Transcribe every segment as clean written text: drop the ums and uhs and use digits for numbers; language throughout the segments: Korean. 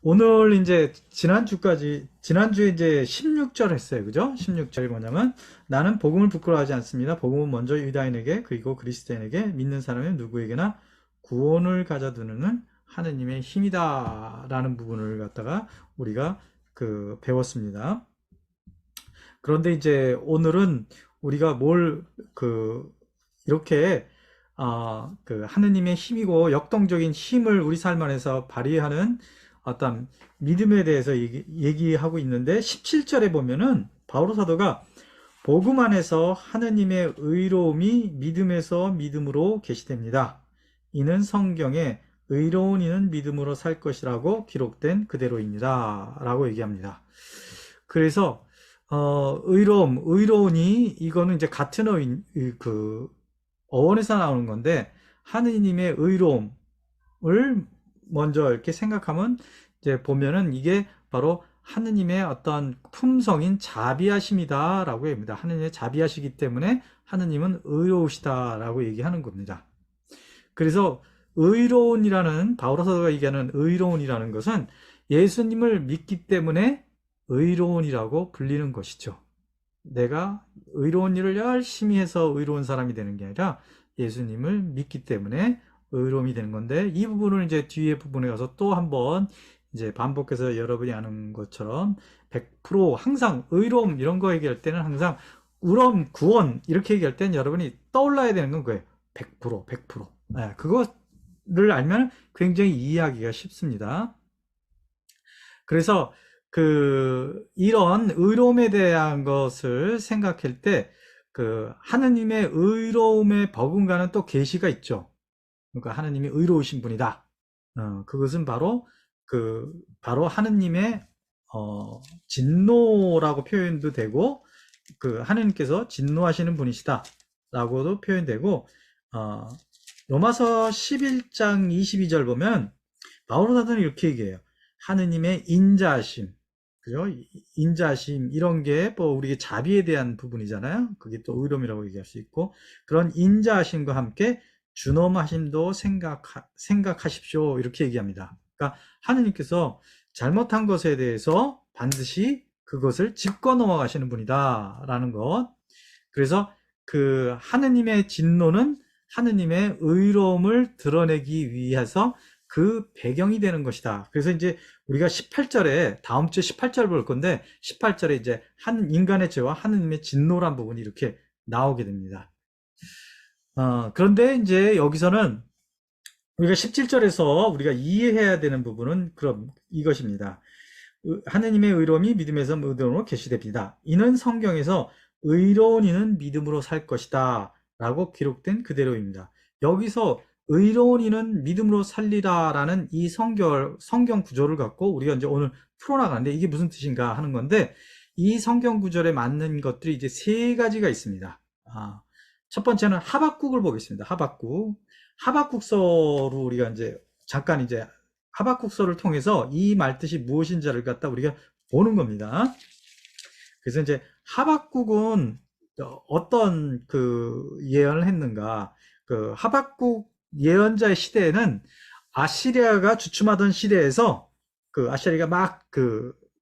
오늘 이제 지난주에 이제 16절 했어요. 그죠? 16절이 뭐냐면, 나는 복음을 부끄러워하지 않습니다. 복음은 먼저 유다인에게, 그리고 그리스도인에게, 믿는 사람의 누구에게나 구원을 가져두는 하느님의 힘이다. 라는 부분을 갖다가 우리가 배웠습니다. 그런데 이제 오늘은 우리가 이렇게, 하느님의 힘이고 역동적인 힘을 우리 삶 안에서 발휘하는 어떤 믿음에 대해서 얘기하고 있는데, 17절에 보면은 바오로 사도가 복음 안에서 하느님의 의로움이 믿음에서 믿음으로 계시됩니다. 이는 성경에 의로운 이는 믿음으로 살 것이라고 기록된 그대로입니다. 라고 얘기합니다. 그래서 의로운이 이거는 이제 같은 어원에서 나오는 건데, 하느님의 의로움을 먼저 이렇게 생각하면 이제 보면은 이게 바로 하느님의 어떤 품성인 자비하심이다라고 합니다. 하느님의 자비하시기 때문에 하느님은 의로우시다라고 얘기하는 겁니다. 그래서 바오로 사도가 얘기하는 의로운이라는 것은 예수님을 믿기 때문에 의로운이라고 불리는 것이죠. 내가 의로운 일을 열심히 해서 의로운 사람이 되는 게 아니라 예수님을 믿기 때문에 의로움이 되는 건데, 이 부분을 이제 뒤에 부분에 가서 또 한번 이제 반복해서 여러분이 아는 것처럼 100% 항상 의로움 이런 거 얘기할 때는 항상 의로움, 구원 이렇게 얘기할 때는 여러분이 떠올라야 되는 건 그거예요. 100%, 100%. 네, 그거를 알면 굉장히 이해하기가 쉽습니다. 그래서 이런 의로움에 대한 것을 생각할 때, 하느님의 의로움에 버금가는 또 계시가 있죠. 그러니까 하느님이 의로우신 분이다. 그것은 바로 하느님의, 진노라고 표현도 되고, 하느님께서 진노하시는 분이시다. 라고도 표현되고, 로마서 11장 22절 보면, 바오로 사도는 이렇게 얘기해요. 하느님의 인자하심, 그죠? 인자하심, 이런 게 우리의 자비에 대한 부분이잖아요. 그게 또 의로움이라고 얘기할 수 있고, 그런 인자하심과 함께 준엄하심도 생각하십시오. 이렇게 얘기합니다. 그러니까 하느님께서 잘못한 것에 대해서 반드시 그것을 짚고 넘어가시는 분이다. 라는 것. 그래서 하느님의 진노는 하느님의 의로움을 드러내기 위해서 그 배경이 되는 것이다. 그래서 이제 우리가 18절에, 다음 주에 18절 볼 건데, 18절에 이제 한 인간의 죄와 하느님의 진노란 부분이 이렇게 나오게 됩니다. 그런데 이제 여기서는 우리가 17절에서 우리가 이해해야 되는 부분은 그럼 이것입니다. 하느님의 의로움이 믿음에서 믿음으로 계시됩니다. 이는 성경에서 의로운 이는 믿음으로 살 것이다 라고 기록된 그대로입니다. 여기서 의로운 이는 믿음으로 살리라라는 이 성경 구조를 갖고 우리가 이제 오늘 풀어나가는데, 이게 무슨 뜻인가 하는 건데, 이 성경 구절에 맞는 것들이 이제 세 가지가 있습니다. 첫 번째는 하박국을 보겠습니다. 하박국서로 우리가 이제 잠깐 이제 하박국서를 통해서 이 말뜻이 무엇인지를 갖다 우리가 보는 겁니다. 그래서 이제 하박국은 어떤 예언을 했는가? 하박국 예언자의 시대에는 아시리아가 주춤하던 시대에서, 아시리아가 막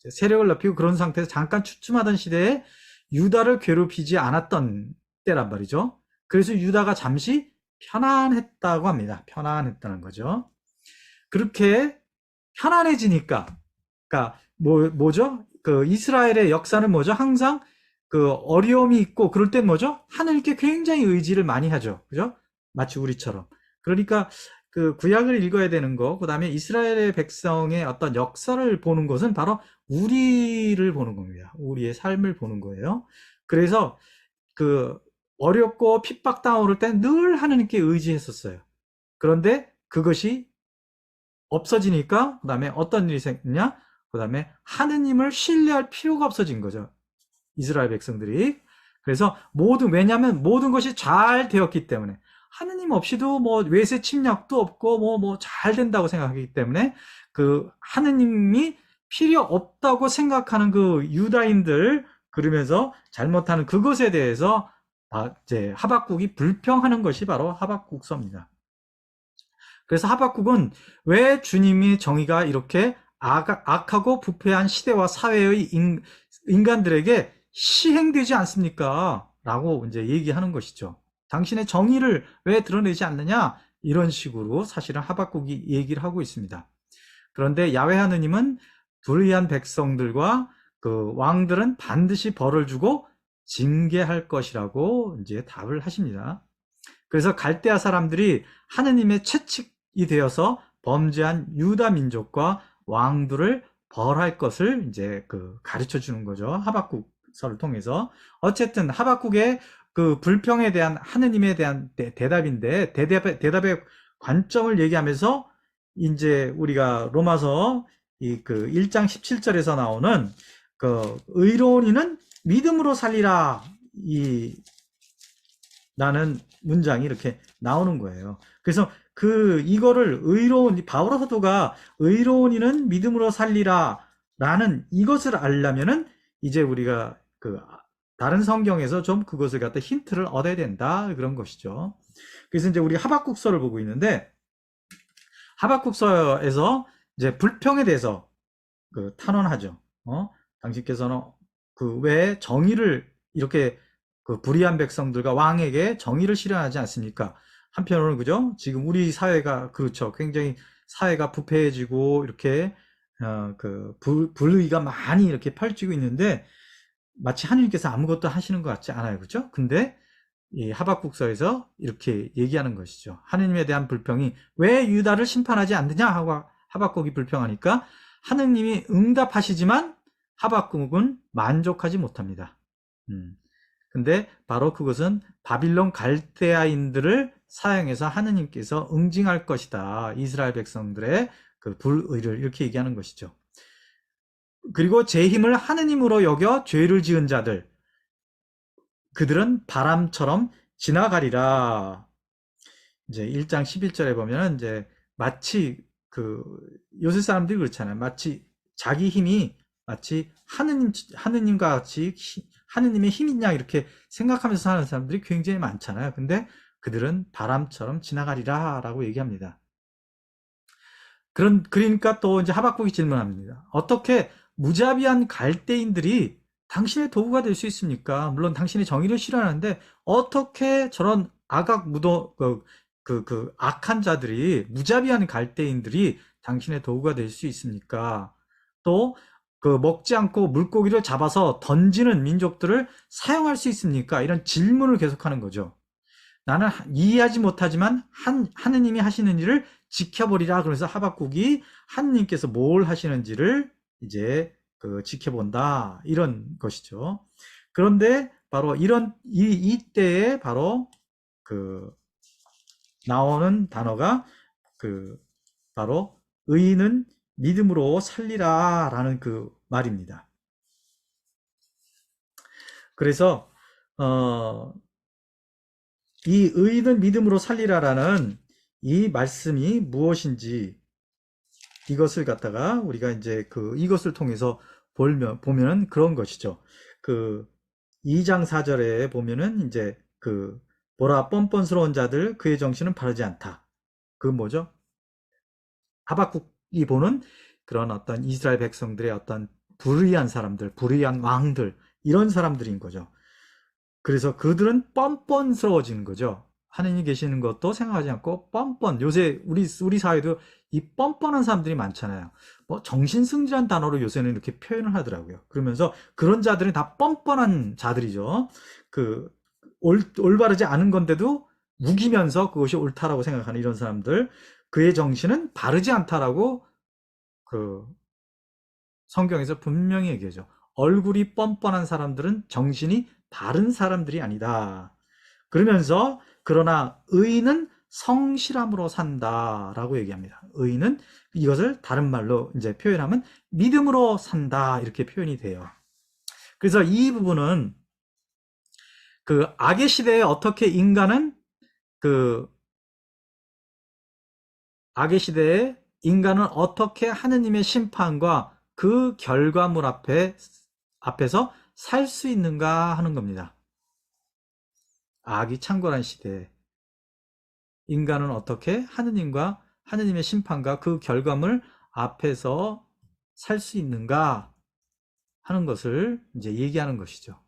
세력을 넓히고 그런 상태에서 잠깐 주춤하던 시대에 유다를 괴롭히지 않았던 때란 말이죠. 그래서 유다가 잠시 편안했다고 합니다. 편안했다는 거죠. 그렇게 편안해지니까, 그러니까 뭐죠? 이스라엘의 역사는 뭐죠? 항상 어려움이 있고 그럴 땐 뭐죠? 하늘께 굉장히 의지를 많이 하죠. 그죠? 마치 우리처럼. 그러니까 구약을 읽어야 되는 거, 그 다음에 이스라엘의 백성의 어떤 역사를 보는 것은 바로 우리를 보는 겁니다. 우리의 삶을 보는 거예요. 그래서 어렵고 핍박당하고 그럴 땐 늘 하느님께 의지했었어요. 그런데 그것이 없어지니까 그 다음에 어떤 일이 생기냐? 그 다음에 하느님을 신뢰할 필요가 없어진 거죠. 이스라엘 백성들이. 그래서 왜냐하면 모든 것이 잘 되었기 때문에, 하느님 없이도 외세 침략도 없고 잘 된다고 생각하기 때문에, 하느님이 필요 없다고 생각하는 유다인들, 그러면서 잘못하는 그것에 대해서 이제 하박국이 불평하는 것이 바로 하박국서입니다. 그래서 하박국은 왜 주님의 정의가 이렇게 악하고 부패한 시대와 사회의 인간들에게 시행되지 않습니까? 라고 이제 얘기하는 것이죠. 당신의 정의를 왜 드러내지 않느냐? 이런 식으로 사실은 하박국이 얘기를 하고 있습니다. 그런데 야훼 하느님은 불의한 백성들과 그 왕들은 반드시 벌을 주고 징계할 것이라고 이제 답을 하십니다. 그래서 갈대아 사람들이 하느님의 채찍이 되어서 범죄한 유다 민족과 왕들을 벌할 것을 이제 가르쳐 주는 거죠. 하박국서를 통해서. 어쨌든 하박국의 그 불평에 대한 하느님에 대한 대답인데 대답의 관점을 얘기하면서 이제 우리가 로마서 그 1장 17절에서 나오는 그 의로운 이는 믿음으로 살리라 라는 문장이 이렇게 나오는 거예요. 그래서 이거를 바오로 사도가 의로운 이는 믿음으로 살리라 라는 이것을 알려면은 이제 우리가 다른 성경에서 좀 그것을 갖다 힌트를 얻어야 된다 그런 것이죠. 그래서 이제 우리 하박국서를 보고 있는데 하박국서에서 이제 불평에 대해서 탄원하죠. 당신께서는 왜 정의를 이렇게 불의한 백성들과 왕에게 정의를 실현하지 않습니까? 한편으로는 그죠? 지금 우리 사회가 그렇죠. 굉장히 사회가 부패해지고 이렇게 불의가 많이 이렇게 펼치고 있는데 마치 하느님께서 아무것도 하시는 것 같지 않아요. 그죠? 근데 이 하박국서에서 이렇게 얘기하는 것이죠. 하느님에 대한 불평이 왜 유다를 심판하지 않느냐 하고 하박국이 불평하니까 하느님이 응답하시지만 하박국은 만족하지 못합니다. 근데 바로 그것은 바빌론 갈대아인들을 사용해서 하느님께서 응징할 것이다. 이스라엘 백성들의 불의를 이렇게 얘기하는 것이죠. 그리고 제 힘을 하느님으로 여겨 죄를 지은 자들 그들은 바람처럼 지나가리라. 이제 1장 11절에 보면은 이제 마치 요새 사람들이 그렇잖아요. 마치 자기 힘이 마치 하느님과 같이 하느님의 힘인 양 이렇게 생각하면서 사는 사람들이 굉장히 많잖아요. 근데 그들은 바람처럼 지나가리라 라고 얘기합니다. 그러니까 또 이제 하박국이 질문합니다. 어떻게 무자비한 갈대인들이 당신의 도구가 될 수 있습니까? 물론 당신의 정의를 실현하는데 어떻게 저런 악한 자들이 무자비한 갈대인들이 당신의 도구가 될 수 있습니까? 또 먹지 않고 물고기를 잡아서 던지는 민족들을 사용할 수 있습니까? 이런 질문을 계속하는 거죠. 나는 이해하지 못하지만 하느님이 하시는 일을 지켜보리라. 그래서 하박국이 하느님께서 뭘 하시는지를 이제 지켜본다 이런 것이죠. 그런데 바로 이때에 바로 나오는 단어가 바로 의인은 믿음으로 살리라 라는 말입니다. 그래서 이 의인은 믿음으로 살리라라는 이 말씀이 무엇인지 이것을 갖다가 우리가 이제 이것을 통해서 보면은 그런 것이죠. 2장 4절에 보면은 이제 보라 뻔뻔스러운 자들 그의 정신은 바르지 않다. 뭐죠? 하박국이 보는 그런 어떤 이스라엘 백성들의 어떤 불의한 사람들, 불의한 왕들 이런 사람들인 거죠. 그래서 그들은 뻔뻔스러워지는 거죠. 하느님 계시는 것도 생각하지 않고 요새 우리 사회도 이 뻔뻔한 사람들이 많잖아요. 정신승리란 단어로 요새는 이렇게 표현을 하더라고요. 그러면서 그런 자들은 다 뻔뻔한 자들이죠. 올바르지 않은 건데도 우기면서 그것이 옳다라고 생각하는 이런 사람들. 그의 정신은 바르지 않다라고 성경에서 분명히 얘기하죠. 얼굴이 뻔뻔한 사람들은 정신이 바른 사람들이 아니다. 그러면서 그러나 의인은 성실함으로 산다라고 얘기합니다. 의인은 이것을 다른 말로 이제 표현하면 믿음으로 산다 이렇게 표현이 돼요. 그래서 이 부분은 악의 시대에 어떻게 인간은 악의 시대에 인간은 어떻게 하느님의 심판과 그 결과물 앞에서 살 수 있는가 하는 겁니다. 악이 창궐한 시대에 인간은 어떻게 하느님의 심판과 그 결과물 앞에서 살 수 있는가 하는 것을 이제 얘기하는 것이죠.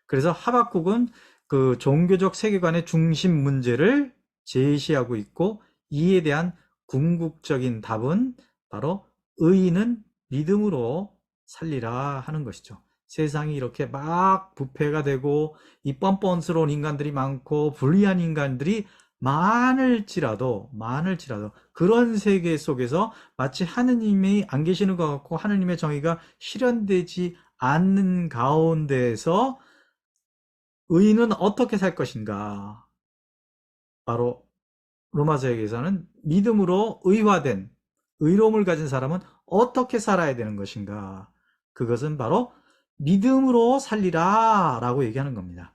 그래서 하박국은 그 종교적 세계관의 중심 문제를 제시하고 있고, 이에 대한 궁극적인 답은 바로 의인은 믿음으로 살리라 하는 것이죠. 세상이 이렇게 막 부패가 되고 이 뻔뻔스러운 인간들이 많고 불의한 인간들이 많을지라도 그런 세계 속에서 마치 하느님이 안 계시는 것 같고 하느님의 정의가 실현되지 않는 가운데에서 의인은 어떻게 살 것인가? 바로 로마서에게서는 믿음으로 의화된 의로움을 가진 사람은 어떻게 살아야 되는 것인가? 그것은 바로 믿음으로 살리라 라고 얘기하는 겁니다.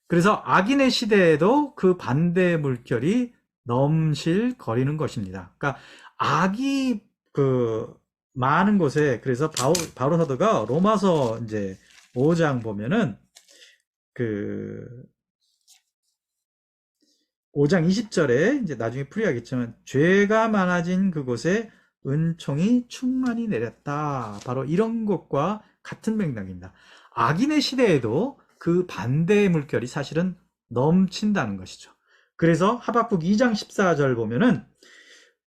그래서 악인의 시대에도 그 반대 물결이 넘실거리는 것입니다. 그러니까 악이 그 많은 곳에, 그래서 바울 사도가 로마서 이제 5장 보면은 그 5장 20절에 이제 나중에 풀이하겠지만, 죄가 많아진 그곳에 은총이 충만히 내렸다. 바로 이런 것과 같은 맥락입니다. 악인의 시대에도 그 반대의 물결이 사실은 넘친다는 것이죠. 그래서 하박국 2장 14절 보면은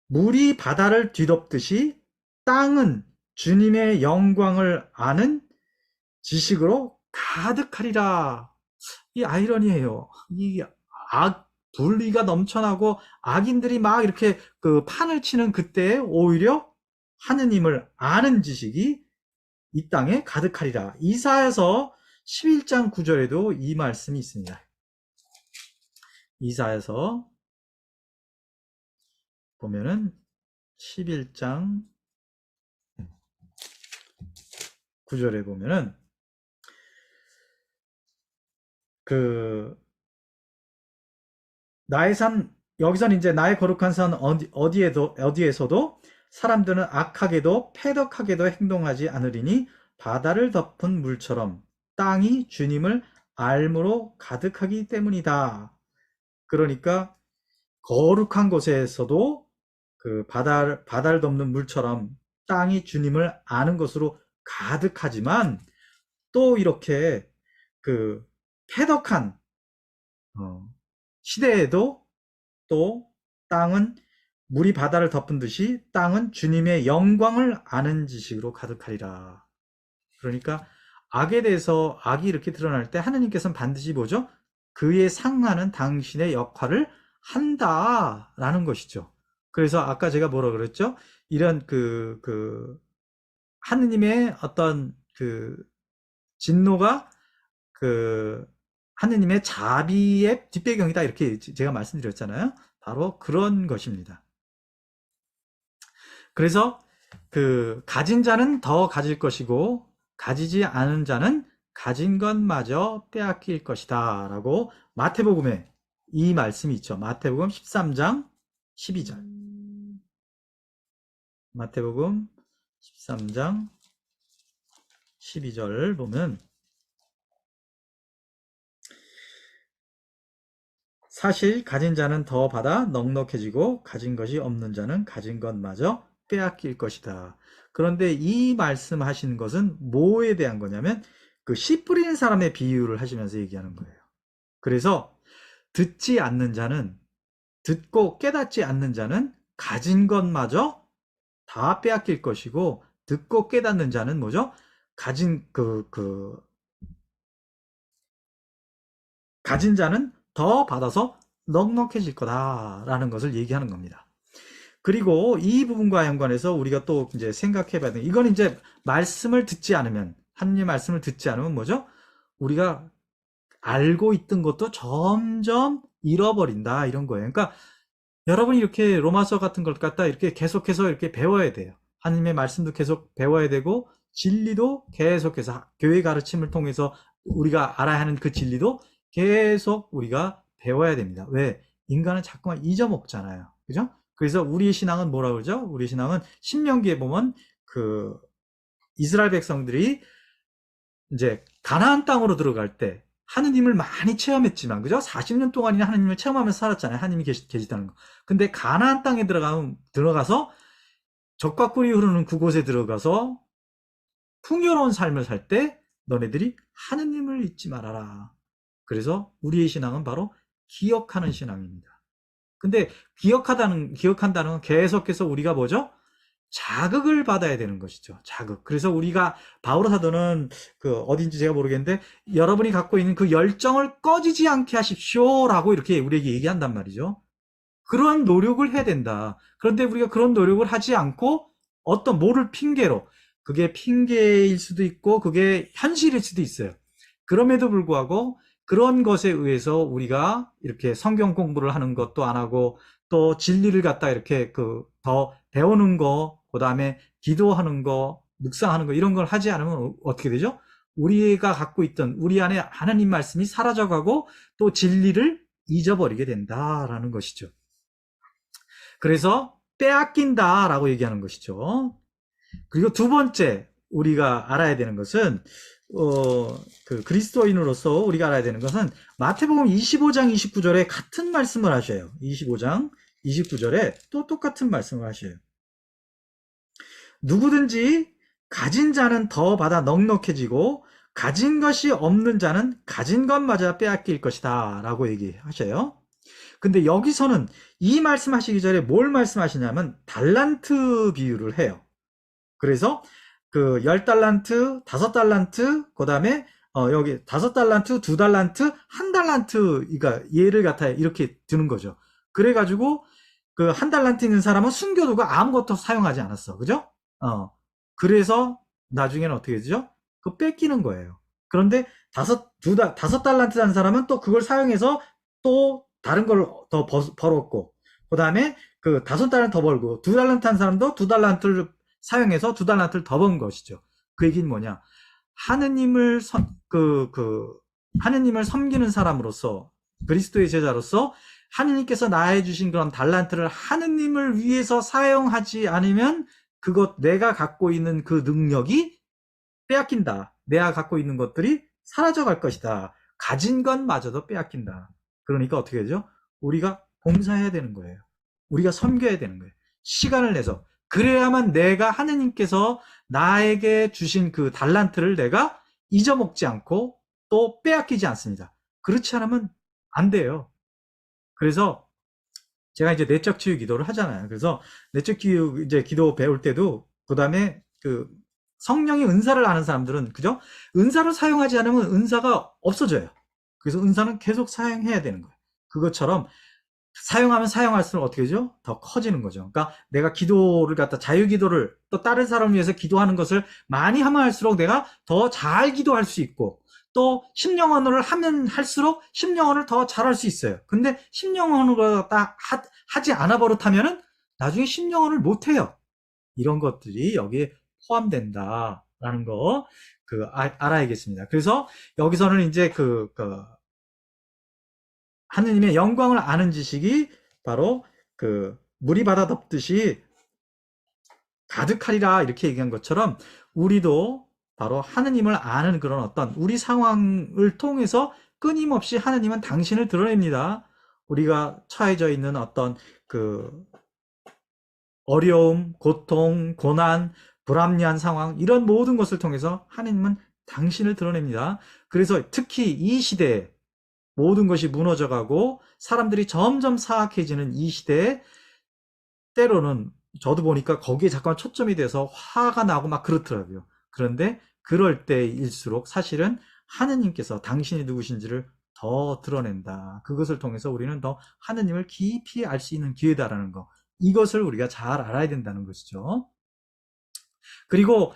물이 바다를 뒤덮듯이 땅은 주님의 영광을 아는 지식으로 가득하리라. 이 아이러니예요. 이 분리가 넘쳐나고 악인들이 막 이렇게 그 판을 치는 그때에 오히려 하느님을 아는 지식이 이 땅에 가득하리라. 이사야서 11장 9절에도 이 말씀이 있습니다. 이사야서 보면은 11장 9절에 보면은 그 나의 산, 여기서는 이제 나의 거룩한 산 어디에서도 사람들은 악하게도 패덕하게도 행동하지 않으리니 바다를 덮은 물처럼 땅이 주님을 알므로 가득하기 때문이다. 그러니까 거룩한 곳에서도 그 바다를 덮는 물처럼 땅이 주님을 아는 것으로 가득하지만, 또 이렇게 그 패덕한 시대에도 또 땅은 물이 바다를 덮은 듯이 땅은 주님의 영광을 아는 지식으로 가득하리라. 그러니까 악에 대해서 악이 이렇게 드러날 때 하느님께서는 반드시 뭐죠? 그에 상하는 당신의 역할을 한다라는 것이죠. 그래서 아까 제가 뭐라 그랬죠? 이런 하느님의 어떤 그 진노가 그 하느님의 자비의 뒷배경이다, 이렇게 제가 말씀드렸잖아요. 바로 그런 것입니다. 그래서 그 가진 자는 더 가질 것이고 가지지 않은 자는 가진 것마저 빼앗길 것이다 라고 마태복음에 이 말씀이 있죠. 마태복음 13장 12절. 마태복음 13장 12절 보면, 사실 가진 자는 더 받아 넉넉해지고 가진 것이 없는 자는 가진 것마저 빼앗길 것이다. 그런데 이 말씀하시는 것은 뭐에 대한 거냐면 그 씨 뿌리는 사람의 비유를 하시면서 얘기하는 거예요. 그래서 듣지 않는 자는, 듣고 깨닫지 않는 자는 가진 것마저 다 빼앗길 것이고, 듣고 깨닫는 자는 뭐죠? 가진 자는 더 받아서 넉넉해질 거다라는 것을 얘기하는 겁니다. 그리고 이 부분과 연관해서 우리가 또 이제 생각해 봐야 돼요. 이건 이제 말씀을 듣지 않으면, 하느님 말씀을 듣지 않으면 뭐죠? 우리가 알고 있던 것도 점점 잃어버린다, 이런 거예요. 그러니까 여러분이 이렇게 로마서 같은 걸 갖다 이렇게 계속해서 이렇게 배워야 돼요. 하느님의 말씀도 계속 배워야 되고, 진리도 계속해서 교회 가르침을 통해서 우리가 알아야 하는 그 진리도 계속 우리가 배워야 됩니다. 왜? 인간은 자꾸만 잊어먹잖아요. 그죠? 그래서 우리의 신앙은 뭐라 그러죠? 우리 신앙은 신명기에 보면 그 이스라엘 백성들이 이제 가나안 땅으로 들어갈 때 하느님을 많이 체험했지만, 그죠? 40년 동안이나 하느님을 체험하면서 살았잖아요. 하느님이 계시다는 거. 근데 가나안 땅에 들어가서 젖과 꿀이 흐르는 그곳에 들어가서 풍요로운 삶을 살 때 너네들이 하느님을 잊지 말아라. 그래서 우리의 신앙은 바로 기억하는 신앙입니다. 근데 기억한다는 건 계속해서 우리가 뭐죠? 자극을 받아야 되는 것이죠. 자극. 그래서 우리가 바오로 사도는 그 어딘지 제가 모르겠는데 여러분이 갖고 있는 그 열정을 꺼지지 않게 하십시오라고 이렇게 우리에게 얘기한단 말이죠. 그런 노력을 해야 된다. 그런데 우리가 그런 노력을 하지 않고 어떤 뭐를 핑계로, 그게 핑계일 수도 있고 그게 현실일 수도 있어요. 그럼에도 불구하고 그런 것에 의해서 우리가 이렇게 성경 공부를 하는 것도 안 하고 또 진리를 갖다 이렇게 그 더 배우는 거, 그 다음에 기도하는 거, 묵상하는 거 이런 걸 하지 않으면 어떻게 되죠? 우리가 갖고 있던 우리 안에 하나님 말씀이 사라져가고 또 진리를 잊어버리게 된다라는 것이죠. 그래서 빼앗긴다라고 얘기하는 것이죠. 그리고 두 번째 우리가 알아야 되는 것은 그 그리스도인으로서 우리가 알아야 되는 것은 마태복음 25장 29절에 같은 말씀을 하셔요. 25장 29절에 또 똑같은 말씀을 하셔요. 누구든지 가진 자는 더 받아 넉넉해지고 가진 것이 없는 자는 가진 것마저 빼앗길 것이다 라고 얘기하셔요. 근데 여기서는 이 말씀하시기 전에 뭘 말씀하시냐면 달란트 비유를 해요. 그래서 그 10달란트, 5달란트, 그 다음에 여기 5달란트, 2달란트, 1달란트, 그러니까 예를 갖다 이렇게 드는 거죠. 그래가지고 그 1달란트 있는 사람은 숨겨두고 아무것도 사용하지 않았어. 그죠? 그래서 나중에는 어떻게 되죠? 그 뺏기는 거예요. 그런데 5달란트 한 사람은 또 그걸 사용해서 또 다른 걸 더 벌었고, 그 다음에 그 5달란트 더 벌고, 2달란트 한 사람도 2달란트를 사용해서 2달란트를 더 번 것이죠. 그 얘기는 뭐냐? 하느님을 하느님을 섬기는 사람으로서, 그리스도의 제자로서 하느님께서 나해 주신 그런 달란트를 하느님을 위해서 사용하지 않으면 그것 내가 갖고 있는 그 능력이 빼앗긴다. 내가 갖고 있는 것들이 사라져갈 것이다. 가진 것마저도 빼앗긴다. 그러니까 어떻게 되죠? 우리가 봉사해야 되는 거예요. 우리가 섬겨야 되는 거예요. 시간을 내서. 그래야만 내가 하느님께서 나에게 주신 그 달란트를 내가 잊어먹지 않고 또 빼앗기지 않습니다. 그렇지 않으면 안 돼요. 그래서 제가 이제 내적 치유 기도를 하잖아요. 그래서 내적 치유 이제 기도 배울 때도 그다음에 그 성령의 은사를 아는 사람들은 그죠? 은사를 사용하지 않으면 은사가 없어져요. 그래서 은사는 계속 사용해야 되는 거예요. 그것처럼 사용하면 사용할수록 어떻게 되죠? 더 커지는 거죠. 그러니까 내가 기도를 갖다 자유 기도를 또 다른 사람을 위해서 기도하는 것을 많이 하면 할수록 내가 더 잘 기도할 수 있고 또 심령언어를 하면 할수록 심령언어를 더 잘할 수 있어요. 근데 심령언어를 딱 하지 않아 버릇하면은 나중에 심령언어를 못 해요. 이런 것들이 여기에 포함된다라는 거 알아야겠습니다. 그래서 여기서는 이제 하느님의 영광을 아는 지식이 바로 그 물이 바다 덮듯이 가득하리라 이렇게 얘기한 것처럼 우리도 바로 하느님을 아는 그런 어떤 우리 상황을 통해서 끊임없이 하느님은 당신을 드러냅니다. 우리가 처해져 있는 어떤 그 어려움, 고통, 고난, 불합리한 상황 이런 모든 것을 통해서 하느님은 당신을 드러냅니다. 그래서 특히 이 시대에 모든 것이 무너져가고 사람들이 점점 사악해지는 이 시대에 때로는 저도 보니까 거기에 잠깐 초점이 돼서 화가 나고 막 그렇더라고요. 그런데 그럴 때일수록 사실은 하느님께서 당신이 누구신지를 더 드러낸다. 그것을 통해서 우리는 더 하느님을 깊이 알 수 있는 기회다라는 거. 이것을 우리가 잘 알아야 된다는 것이죠. 그리고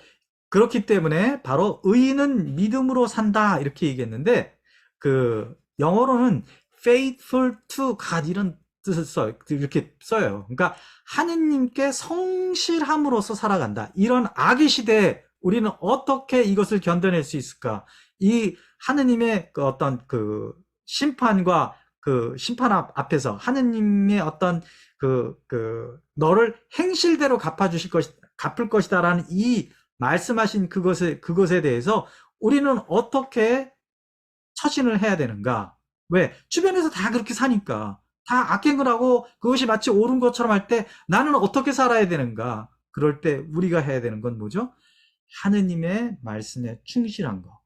그렇기 때문에 바로 의인은 믿음으로 산다 이렇게 얘기했는데 그 영어로는 faithful to God 이런 뜻을 이렇게 써요. 그러니까 하느님께 성실함으로써 살아간다. 이런 악의 시대에 우리는 어떻게 이것을 견뎌낼 수 있을까? 이 하느님의 그 어떤 그 심판과 그 심판 앞에서 하느님의 어떤 너를 행실대로 갚을 것이다라는 이 말씀하신 그것에 대해서 우리는 어떻게 처신을 해야 되는가? 왜? 주변에서 다 그렇게 사니까. 다 악행을 하고 그것이 마치 옳은 것처럼 할 때 나는 어떻게 살아야 되는가? 그럴 때 우리가 해야 되는 건 뭐죠? 하느님의 말씀에 충실한 거,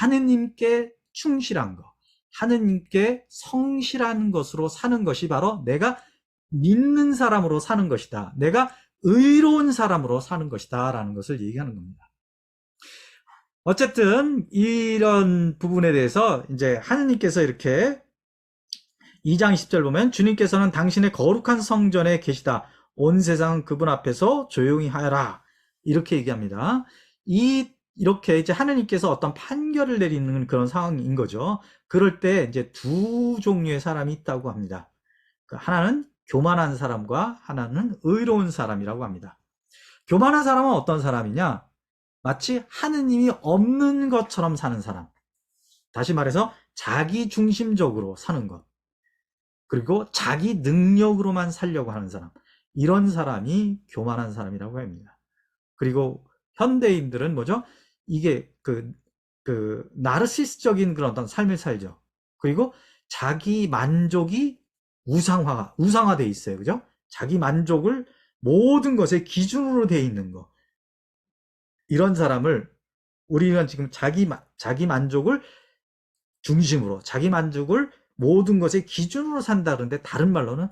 하느님께 충실한 거, 하느님께 성실한 것으로 사는 것이 바로 내가 믿는 사람으로 사는 것이다. 내가 의로운 사람으로 사는 것이다. 라는 것을 얘기하는 겁니다. 어쨌든 이런 부분에 대해서 이제 하느님께서 이렇게 2장 20절 보면 주님께서는 당신의 거룩한 성전에 계시다. 온 세상은 그분 앞에서 조용히 하여라. 이렇게 얘기합니다. 이렇게 이제 하느님께서 어떤 판결을 내리는 그런 상황인 거죠. 그럴 때 이제 두 종류의 사람이 있다고 합니다. 하나는 교만한 사람과 하나는 의로운 사람이라고 합니다. 교만한 사람은 어떤 사람이냐? 마치 하느님이 없는 것처럼 사는 사람. 다시 말해서 자기 중심적으로 사는 것. 그리고 자기 능력으로만 살려고 하는 사람. 이런 사람이 교만한 사람이라고 합니다. 그리고 현대인들은 뭐죠? 이게 나르시스적인 그런 어떤 삶을 살죠. 그리고 자기 만족이 우상화돼 있어요. 그죠? 자기 만족을 모든 것의 기준으로 돼 있는 거. 이런 사람을 우리는 지금 자기 만족을 중심으로, 자기 만족을 모든 것의 기준으로 산다 그러는데 다른 말로는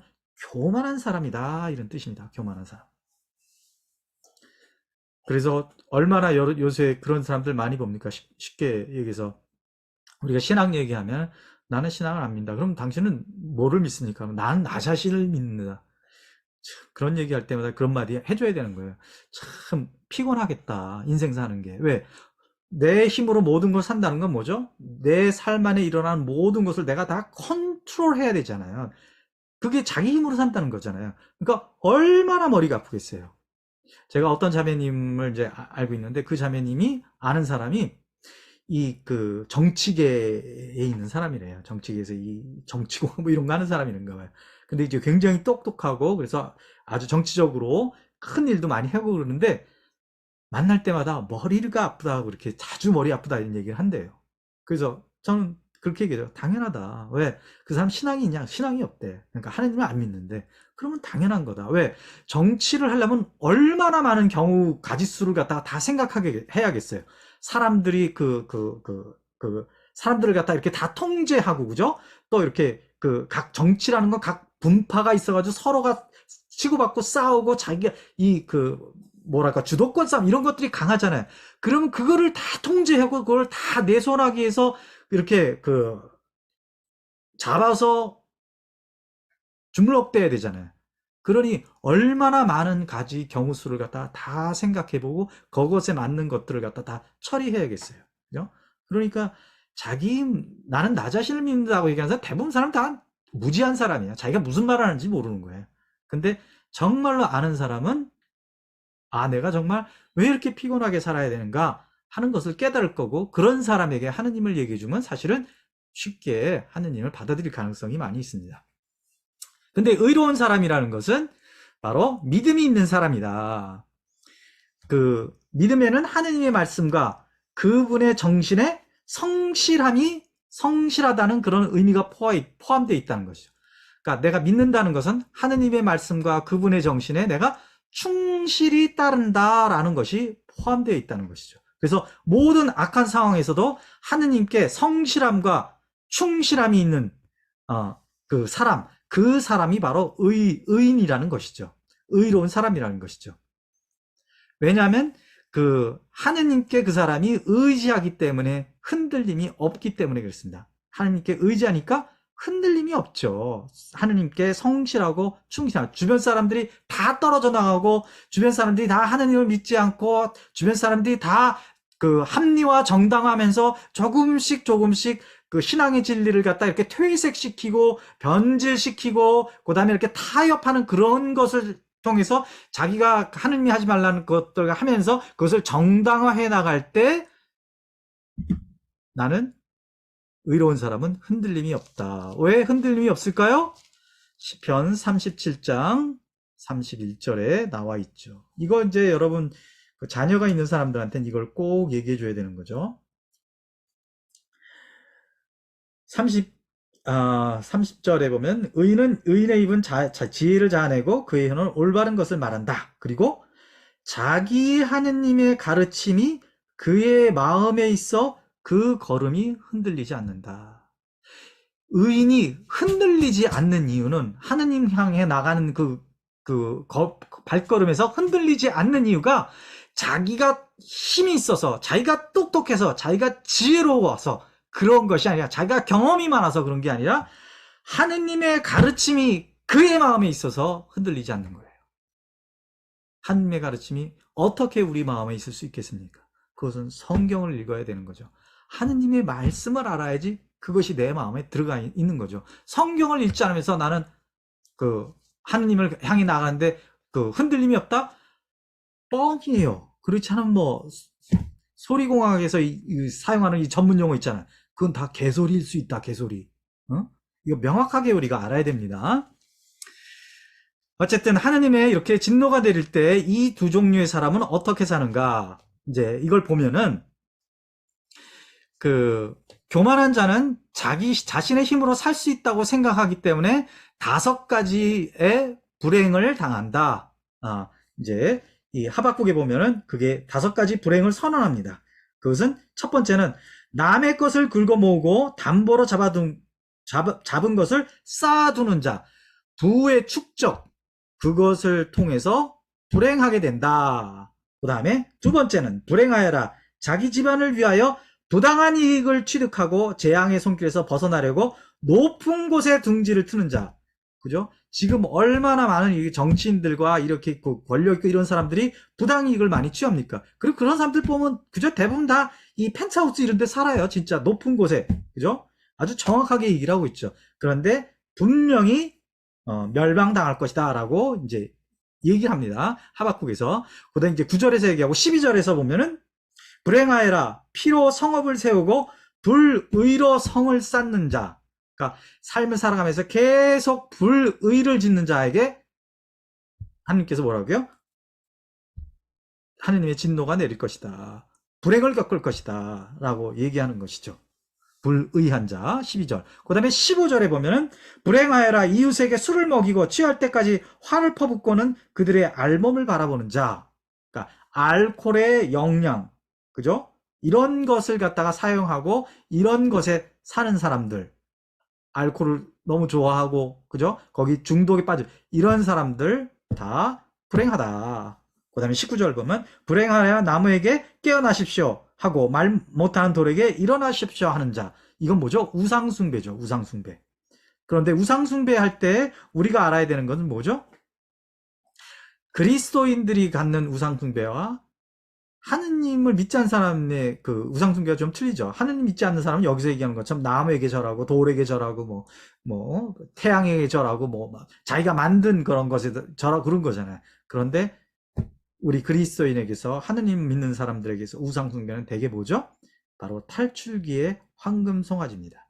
교만한 사람이다 이런 뜻입니다. 교만한 사람. 그래서 얼마나 요새 그런 사람들 많이 봅니까? 쉽게 얘기해서 우리가 신앙 얘기하면 나는 신앙을 안 믿는다. 그럼 당신은 뭐를 믿습니까? 나는 나 자신을 믿는다. 그런 얘기할 때마다 그런 말이 해줘야 되는 거예요. 참 피곤하겠다. 인생 사는 게. 왜? 내 힘으로 모든 걸 산다는 건 뭐죠? 내 삶 안에 일어나는 모든 것을 내가 다 컨트롤해야 되잖아요. 그게 자기 힘으로 산다는 거잖아요. 그러니까 얼마나 머리가 아프겠어요. 제가 어떤 자매님을 이제 알고 있는데 그 자매님이 아는 사람이 정치계에 있는 사람이래요. 정치계에서 정치고 뭐 이런 거 하는 사람인가 봐요. 근데 이제 굉장히 똑똑하고 그래서 아주 정치적으로 큰 일도 많이 하고 그러는데 만날 때마다 머리가 아프다고 그렇게 자주 머리 아프다 이런 얘기를 한대요. 그래서 저는 그렇게 얘기해요. 당연하다. 왜? 그 사람 신앙이 있냐? 신앙이 없대. 그러니까 하나님을 안 믿는데. 그러면 당연한 거다. 왜? 정치를 하려면 얼마나 많은 경우 가짓수를 갖다가 다 생각하게 해야겠어요. 사람들이 사람들을 갖다 이렇게 다 통제하고, 그죠? 또 이렇게 각 정치라는 건 각 분파가 있어가지고 서로가 치고받고 싸우고 자기가 뭐랄까, 주도권 싸움, 이런 것들이 강하잖아요. 그러면 그거를 다 통제하고, 그걸 다 내 손아귀 에서 이렇게 잡아서 주물럭대야 되잖아요. 그러니 얼마나 많은 가지 경우 수를 갖다 다 생각해보고 그것에 맞는 것들을 갖다 다 처리해야겠어요. 그죠? 그러니까 나는 나 자신을 믿는다고 얘기하는 사람 대부분 사람 다 무지한 사람이야. 자기가 무슨 말 하는지 모르는 거예요. 근데 정말로 아는 사람은 내가 정말 왜 이렇게 피곤하게 살아야 되는가 하는 것을 깨달을 거고, 그런 사람에게 하느님을 얘기해 주면 사실은 쉽게 하느님을 받아들일 가능성이 많이 있습니다. 근데 의로운 사람이라는 것은 바로 믿음이 있는 사람이다. 믿음에는 하느님의 말씀과 그분의 정신에 성실하다는 그런 의미가 포함되어 있다는 것이죠. 그러니까 내가 믿는다는 것은 하느님의 말씀과 그분의 정신에 내가 충실히 따른다라는 것이 포함되어 있다는 것이죠. 그래서 모든 악한 상황에서도 하느님께 성실함과 충실함이 있는 그 사람이 바로 의인이라는 것이죠. 의로운 사람이라는 것이죠. 왜냐하면 하느님께 그 사람이 의지하기 때문에 흔들림이 없기 때문에 그렇습니다. 하느님께 의지하니까 흔들림이 없죠. 하느님께 성실하고 충실하고, 주변 사람들이 다 떨어져 나가고, 주변 사람들이 다 하느님을 믿지 않고, 주변 사람들이 다 합리화 정당화하면서 조금씩 신앙의 진리를 갖다 이렇게 퇴색시키고 변질시키고 그다음에 이렇게 타협하는 그런 것을 통해서 자기가 하느님이 하지 말라는 것들을 하면서 그것을 정당화해 나갈 때 나는 의로운 사람은 흔들림이 없다. 왜 흔들림이 없을까요? 시편 37장 31절에 나와 있죠. 이거 이제 여러분 자녀가 있는 사람들한테는 이걸 꼭 얘기해 줘야 되는 거죠. 30절에 보면 의인의 입은 지혜를 자아내고 그의 혀는 올바른 것을 말한다. 그리고 자기 하느님의 가르침이 그의 마음에 있어 그 걸음이 흔들리지 않는다. 의인이 흔들리지 않는 이유는 하느님 향해 나가는 발걸음에서 흔들리지 않는 이유가 자기가 힘이 있어서, 자기가 똑똑해서, 자기가 지혜로워서 그런 것이 아니라, 자기가 경험이 많아서 그런 게 아니라 하느님의 가르침이 그의 마음에 있어서 흔들리지 않는 거예요. 하느님의 가르침이 어떻게 우리 마음에 있을 수 있겠습니까? 그것은 성경을 읽어야 되는 거죠. 하느님의 말씀을 알아야지 그것이 내 마음에 들어가 있는 거죠. 성경을 읽지 않으면서 나는 하느님을 향해 나가는데 흔들림이 없다? 뻥이에요. 그렇지 않으면 소리공학에서 사용하는 이 전문 용어 있잖아요. 그건 다 개소리일 수 있다, 개소리. 이거 명확하게 우리가 알아야 됩니다. 어쨌든 하느님의 이렇게 진노가 내릴 때 이 두 종류의 사람은 어떻게 사는가? 이제 이걸 보면은 교만한 자는 자기 자신의 힘으로 살 수 있다고 생각하기 때문에 5가지의 불행을 당한다. 이제 이 하박국에 보면은 그게 5가지 불행을 선언합니다. 그것은 첫 번째는 남의 것을 긁어 모으고 담보로 잡은 것을 쌓아두는 자, 부의 축적, 그것을 통해서 불행하게 된다. 그 다음에 두 번째는 불행하여라. 자기 집안을 위하여 부당한 이익을 취득하고 재앙의 손길에서 벗어나려고 높은 곳에 둥지를 트는 자. 그죠? 지금 얼마나 많은 정치인들과 이렇게 있고 권력 있고 이런 사람들이 부당 이익을 많이 취합니까? 그리고 그런 사람들 보면 그죠? 대부분 다 이 펜트하우스 이런 데 살아요. 진짜 높은 곳에. 그죠? 아주 정확하게 얘기를 하고 있죠. 그런데 분명히 멸망당할 것이다 라고 이제 얘기를 합니다. 하박국에서. 그 다음에 이제 9절에서 얘기하고 12절에서 보면은 불행하여라. 피로 성읍을 세우고 불의로 성을 쌓는 자. 그러니까 삶을 살아가면서 계속 불의를 짓는 자에게 하느님께서 뭐라고요? 하느님의 진노가 내릴 것이다. 불행을 겪을 것이다. 라고 얘기하는 것이죠. 불의한 자 12절. 그 다음에 15절에 보면은 불행하여라. 이웃에게 술을 먹이고 취할 때까지 화를 퍼붓고는 그들의 알몸을 바라보는 자. 그러니까 알코올의 영양, 그죠? 이런 것을 갖다가 사용하고 이런 것에 사는 사람들, 알코올을 너무 좋아하고, 그죠? 거기 중독에 빠져 이런 사람들 다 불행하다. 그 다음에 19절 보면 불행하여 나무에게 깨어나십시오 하고 말 못하는 돌에게 일어나십시오 하는 자. 이건 뭐죠? 우상숭배죠. 우상숭배. 그런데 우상숭배할 때 우리가 알아야 되는 것은 뭐죠? 그리스도인들이 갖는 우상숭배와 하느님을 믿지 않는 사람의 우상숭배가 좀 틀리죠. 하느님 믿지 않는 사람은 여기서 얘기하는 것처럼 나무에게 절하고 돌에게 절하고 태양에게 절하고 자기가 만든 그런 것에 절하고 그런 거잖아요. 그런데 우리 그리스도인에게서 하느님 믿는 사람들에게서 우상숭배는 대개 뭐죠? 바로 탈출기의 황금 송아지입니다.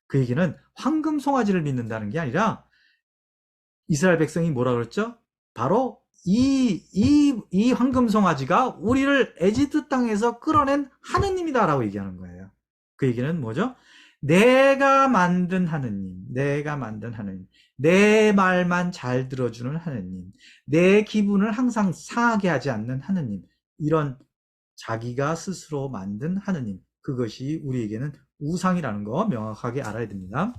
그 얘기는 황금 송아지를 믿는다는 게 아니라 이스라엘 백성이 뭐라 그랬죠? 바로 이 황금 송아지가 우리를 에집트 땅에서 끌어낸 하느님이다라고 얘기하는 거예요. 그 얘기는 뭐죠? 내가 만든 하느님, 내 말만 잘 들어주는 하느님, 내 기분을 항상 상하게 하지 않는 하느님, 이런 자기가 스스로 만든 하느님, 그것이 우리에게는 우상이라는 거 명확하게 알아야 됩니다.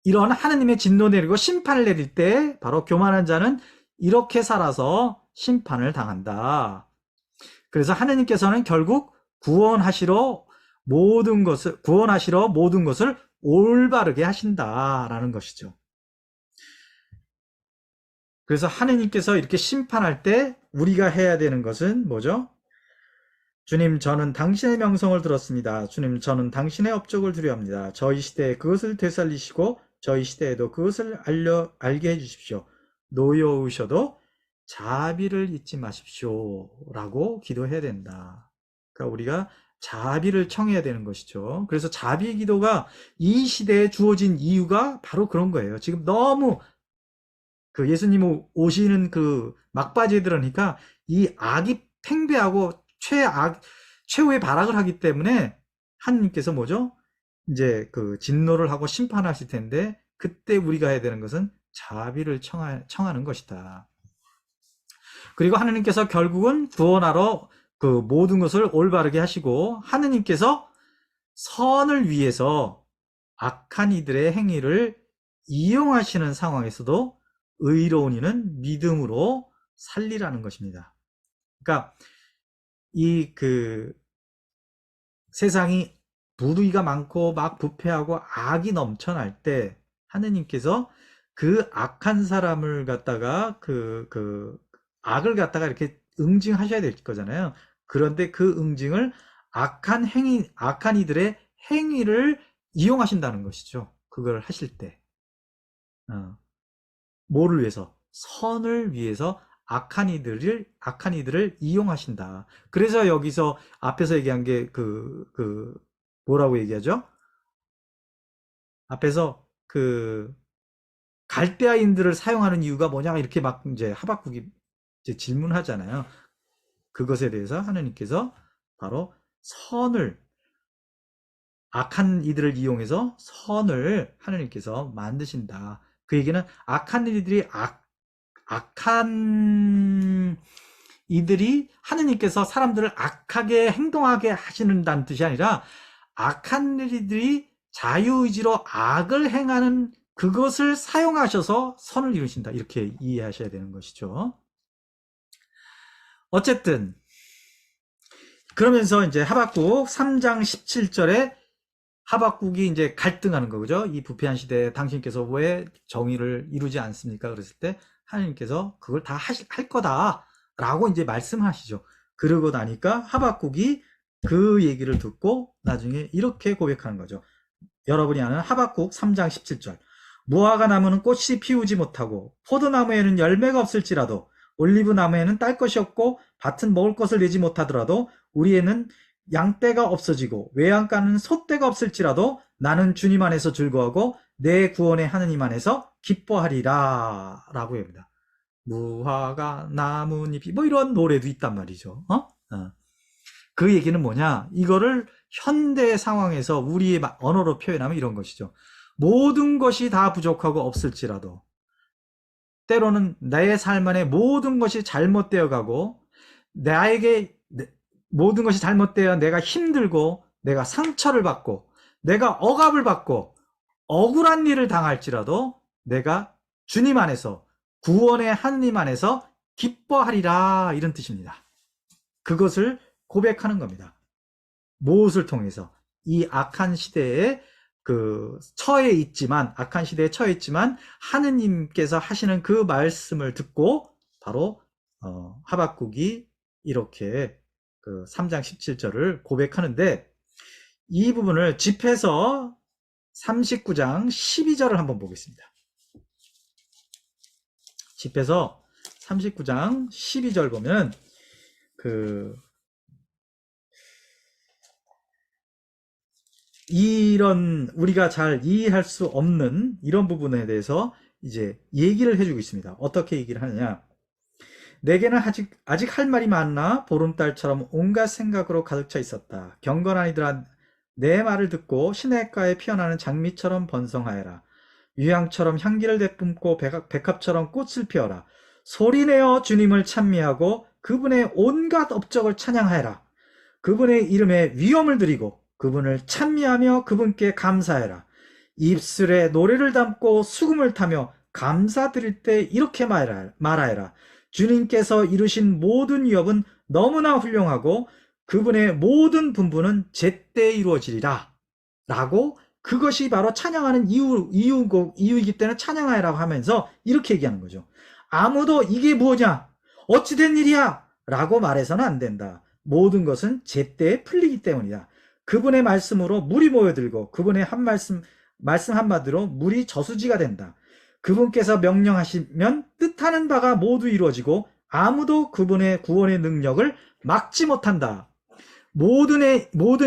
이런 하느님의 진노 내리고 심판을 내릴 때 바로 교만한 자는 이렇게 살아서 심판을 당한다. 그래서 하느님께서는 결국 구원하시러 모든 것을 올바르게 하신다라는 것이죠. 그래서 하느님께서 이렇게 심판할 때 우리가 해야 되는 것은 뭐죠? 주님, 저는 당신의 명성을 들었습니다. 주님, 저는 당신의 업적을 두려워합니다. 저희 시대에 그것을 되살리시고 저희 시대에도 그것을 알게 해주십시오. 노여우셔도 자비를 잊지 마십시오. 라고 기도해야 된다. 그러니까 우리가 자비를 청해야 되는 것이죠. 그래서 자비의 기도가 이 시대에 주어진 이유가 바로 그런 거예요. 지금 너무 예수님 오시는 막바지에 들으니까 이 악이 팽배하고 최후의 발악을 하기 때문에 하느님께서 뭐죠? 이제 진노를 하고 심판하실 텐데 그때 우리가 해야 되는 것은 자비를 청하는 것이다. 그리고 하느님께서 결국은 구원하러 그 모든 것을 올바르게 하시고, 하느님께서 선을 위해서 악한 이들의 행위를 이용하시는 상황에서도 의로운 이는 믿음으로 살리라는 것입니다. 그러니까 이 세상이 불의가 많고 막 부패하고 악이 넘쳐날 때 하느님께서 그 악한 사람을 갖다가 악을 갖다가 이렇게 응징하셔야 될 거잖아요. 그런데 그 응징을 악한 이들의 행위를 이용하신다는 것이죠. 그걸 하실 때. 뭐를 위해서? 선을 위해서 악한 이들을 이용하신다. 그래서 여기서 앞에서 얘기한 게 뭐라고 얘기하죠? 앞에서 갈대아인들을 사용하는 이유가 뭐냐 이렇게 막 이제 하박국이 이제 질문하잖아요. 그것에 대해서 하느님께서 바로 악한 이들을 이용해서 선을 하느님께서 만드신다. 그 얘기는 악한 이들이 하느님께서 사람들을 악하게 행동하게 하시는다는 뜻이 아니라 악한 이들이 자유의지로 악을 행하는 그것을 사용하셔서 선을 이루신다. 이렇게 이해하셔야 되는 것이죠. 어쨌든 그러면서 이제 하박국 3장 17절에 하박국이 이제 갈등하는 거죠. 이 부패한 시대에 당신께서 왜 정의를 이루지 않습니까? 그랬을 때 하나님께서 그걸 다 할 거다라고 이제 말씀하시죠. 그러고 나니까 하박국이 그 얘기를 듣고 나중에 이렇게 고백하는 거죠. 여러분이 아는 하박국 3장 17절. 무화과 나무는 꽃이 피우지 못하고 포도나무에는 열매가 없을지라도 올리브 나무에는 딸 것이 없고 밭은 먹을 것을 내지 못하더라도 우리에는 양떼가 없어지고 외양간은 소떼가 없을지라도 나는 주님 안에서 즐거워하고 내 구원의 하느님 안에서 기뻐하리라 라고 합니다. 무화과 나뭇잎이 뭐 이런 노래도 있단 말이죠. 그 얘기는 뭐냐, 이거를 현대 상황에서 우리의 언어로 표현하면 이런 것이죠. 모든 것이 다 부족하고 없을지라도 때로는 내 삶 안에 모든 것이 잘못되어 가고 나에게 모든 것이 잘못되어 내가 힘들고 내가 상처를 받고 내가 억압을 받고 억울한 일을 당할지라도 내가 주님 안에서 구원의 하느님 안에서 기뻐하리라, 이런 뜻입니다. 그것을 고백하는 겁니다. 무엇을 통해서? 이 악한 시대에 악한 시대에 처해 있지만 하느님께서 하시는 그 말씀을 듣고 바로 하박국이 이렇게 3장 17절을 고백하는데, 이 부분을 집해서 39장 12절을 한번 보겠습니다. 집해서 39장 12절 보면 이런 우리가 잘 이해할 수 없는 이런 부분에 대해서 이제 얘기를 해주고 있습니다. 어떻게 얘기를 하느냐? 내게는 아직 할 말이 많나 보름달처럼 온갖 생각으로 가득 차 있었다. 경건한 이들아, 내 말을 듣고 시냇가에 피어나는 장미처럼 번성하여라. 유향처럼 향기를 내뿜고 백합처럼 꽃을 피워라. 소리내어 주님을 찬미하고 그분의 온갖 업적을 찬양하여라. 그분의 이름에 위엄을 드리고 그분을 찬미하며 그분께 감사해라. 입술에 노래를 담고 수금을 타며 감사드릴 때 이렇게 말하여라. 주님께서 이루신 모든 위협은 너무나 훌륭하고 그분의 모든 분부는 제때 이루어지리라 라고, 그것이 바로 찬양하는 이유이기 때문에 찬양하라고 하면서 이렇게 얘기하는 거죠. 아무도 이게 뭐냐, 어찌 된 일이야 라고 말해서는 안 된다. 모든 것은 제때에 풀리기 때문이다. 그분의 말씀으로 물이 모여들고 그분의 말씀 한마디로 물이 저수지가 된다. 그분께서 명령하시면 뜻하는 바가 모두 이루어지고 아무도 그분의 구원의 능력을 막지 못한다. 모든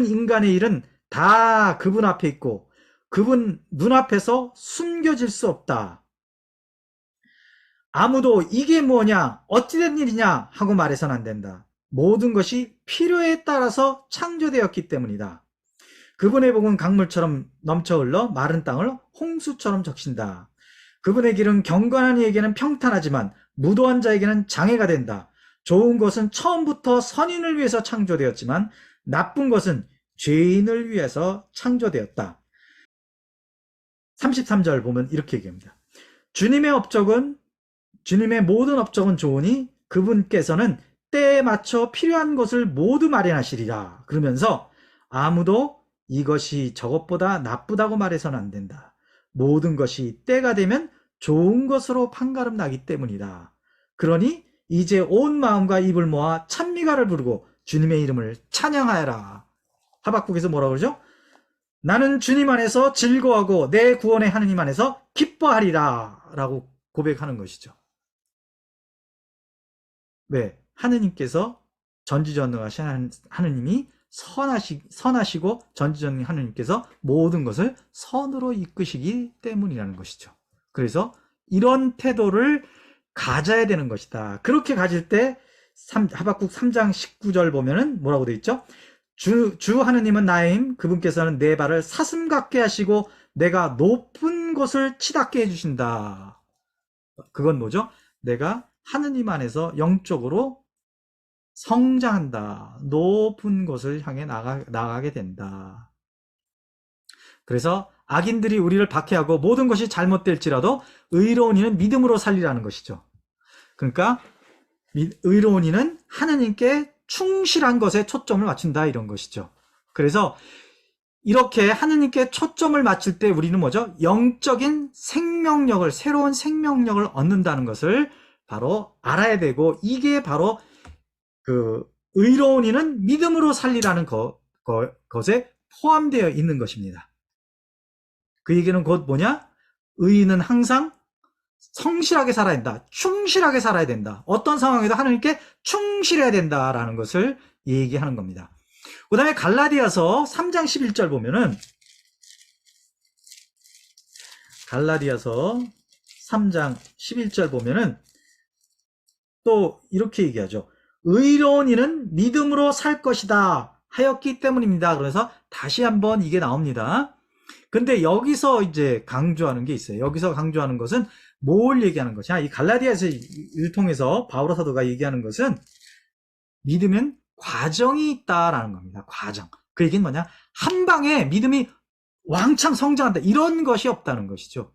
인간의 일은 다 그분 앞에 있고 그분 눈앞에서 숨겨질 수 없다. 아무도 이게 뭐냐, 어찌된 일이냐 하고 말해서는 안 된다. 모든 것이 필요에 따라서 창조되었기 때문이다. 그분의 복은 강물처럼 넘쳐 흘러 마른 땅을 홍수처럼 적신다. 그분의 길은 경건한 이에게는 평탄하지만 무도한 자에게는 장애가 된다. 좋은 것은 처음부터 선인을 위해서 창조되었지만 나쁜 것은 죄인을 위해서 창조되었다. 33절 보면 이렇게 얘기합니다. 주님의 모든 업적은 좋으니 그분께서는 때에 맞춰 필요한 것을 모두 마련하시리라. 그러면서 아무도 이것이 저것보다 나쁘다고 말해서는 안 된다. 모든 것이 때가 되면 좋은 것으로 판가름 나기 때문이다. 그러니 이제 온 마음과 입을 모아 찬미가를 부르고 주님의 이름을 찬양하여라. 하박국에서 뭐라고 그러죠? 나는 주님 안에서 즐거워하고 내 구원의 하느님 안에서 기뻐하리라 라고 고백하는 것이죠. 왜? 하느님께서 전지전능하신 하느님이 선하시고 전지전능 하느님께서 모든 것을 선으로 이끄시기 때문이라는 것이죠. 그래서 이런 태도를 가져야 되는 것이다. 그렇게 가질 때 하박국 3장 19절 보면은 뭐라고 되어 있죠? 주 하느님은 나의 힘, 그분께서는 내 발을 사슴 같게 하시고 내가 높은 곳을 치닫게 해주신다. 그건 뭐죠? 내가 하느님 안에서 영적으로 성장한다. 높은 곳을 향해 나가게 된다. 그래서 악인들이 우리를 박해하고 모든 것이 잘못될지라도 의로운 이는 믿음으로 살리라는 것이죠. 그러니까 의로운 이는 하느님께 충실한 것에 초점을 맞춘다 이런 것이죠. 그래서 이렇게 하느님께 초점을 맞출 때 우리는 뭐죠? 영적인 생명력을, 새로운 생명력을 얻는다는 것을 바로 알아야 되고, 이게 바로 그 의로운 이는 믿음으로 살리라는 것에 포함되어 있는 것입니다. 그 얘기는 곧 뭐냐? 의인은 항상 성실하게 살아야 된다. 충실하게 살아야 된다. 어떤 상황에도 하나님께 충실해야 된다라는 것을 얘기하는 겁니다. 그 다음에 갈라디아서 3장 11절 보면은, 갈라디아서 3장 11절 보면은 또 이렇게 얘기하죠. 의로운 이는 믿음으로 살 것이다 하였기 때문입니다. 그래서 다시 한번 이게 나옵니다. 근데 여기서 이제 강조하는 게 있어요. 여기서 강조하는 것은 뭘 얘기하는 것이냐? 이 갈라디아서 일 통해서 바울 사도가 얘기하는 것은 믿음은 과정이 있다라는 겁니다. 과정. 그 얘기는 뭐냐? 한 방에 믿음이 왕창 성장한다. 이런 것이 없다는 것이죠.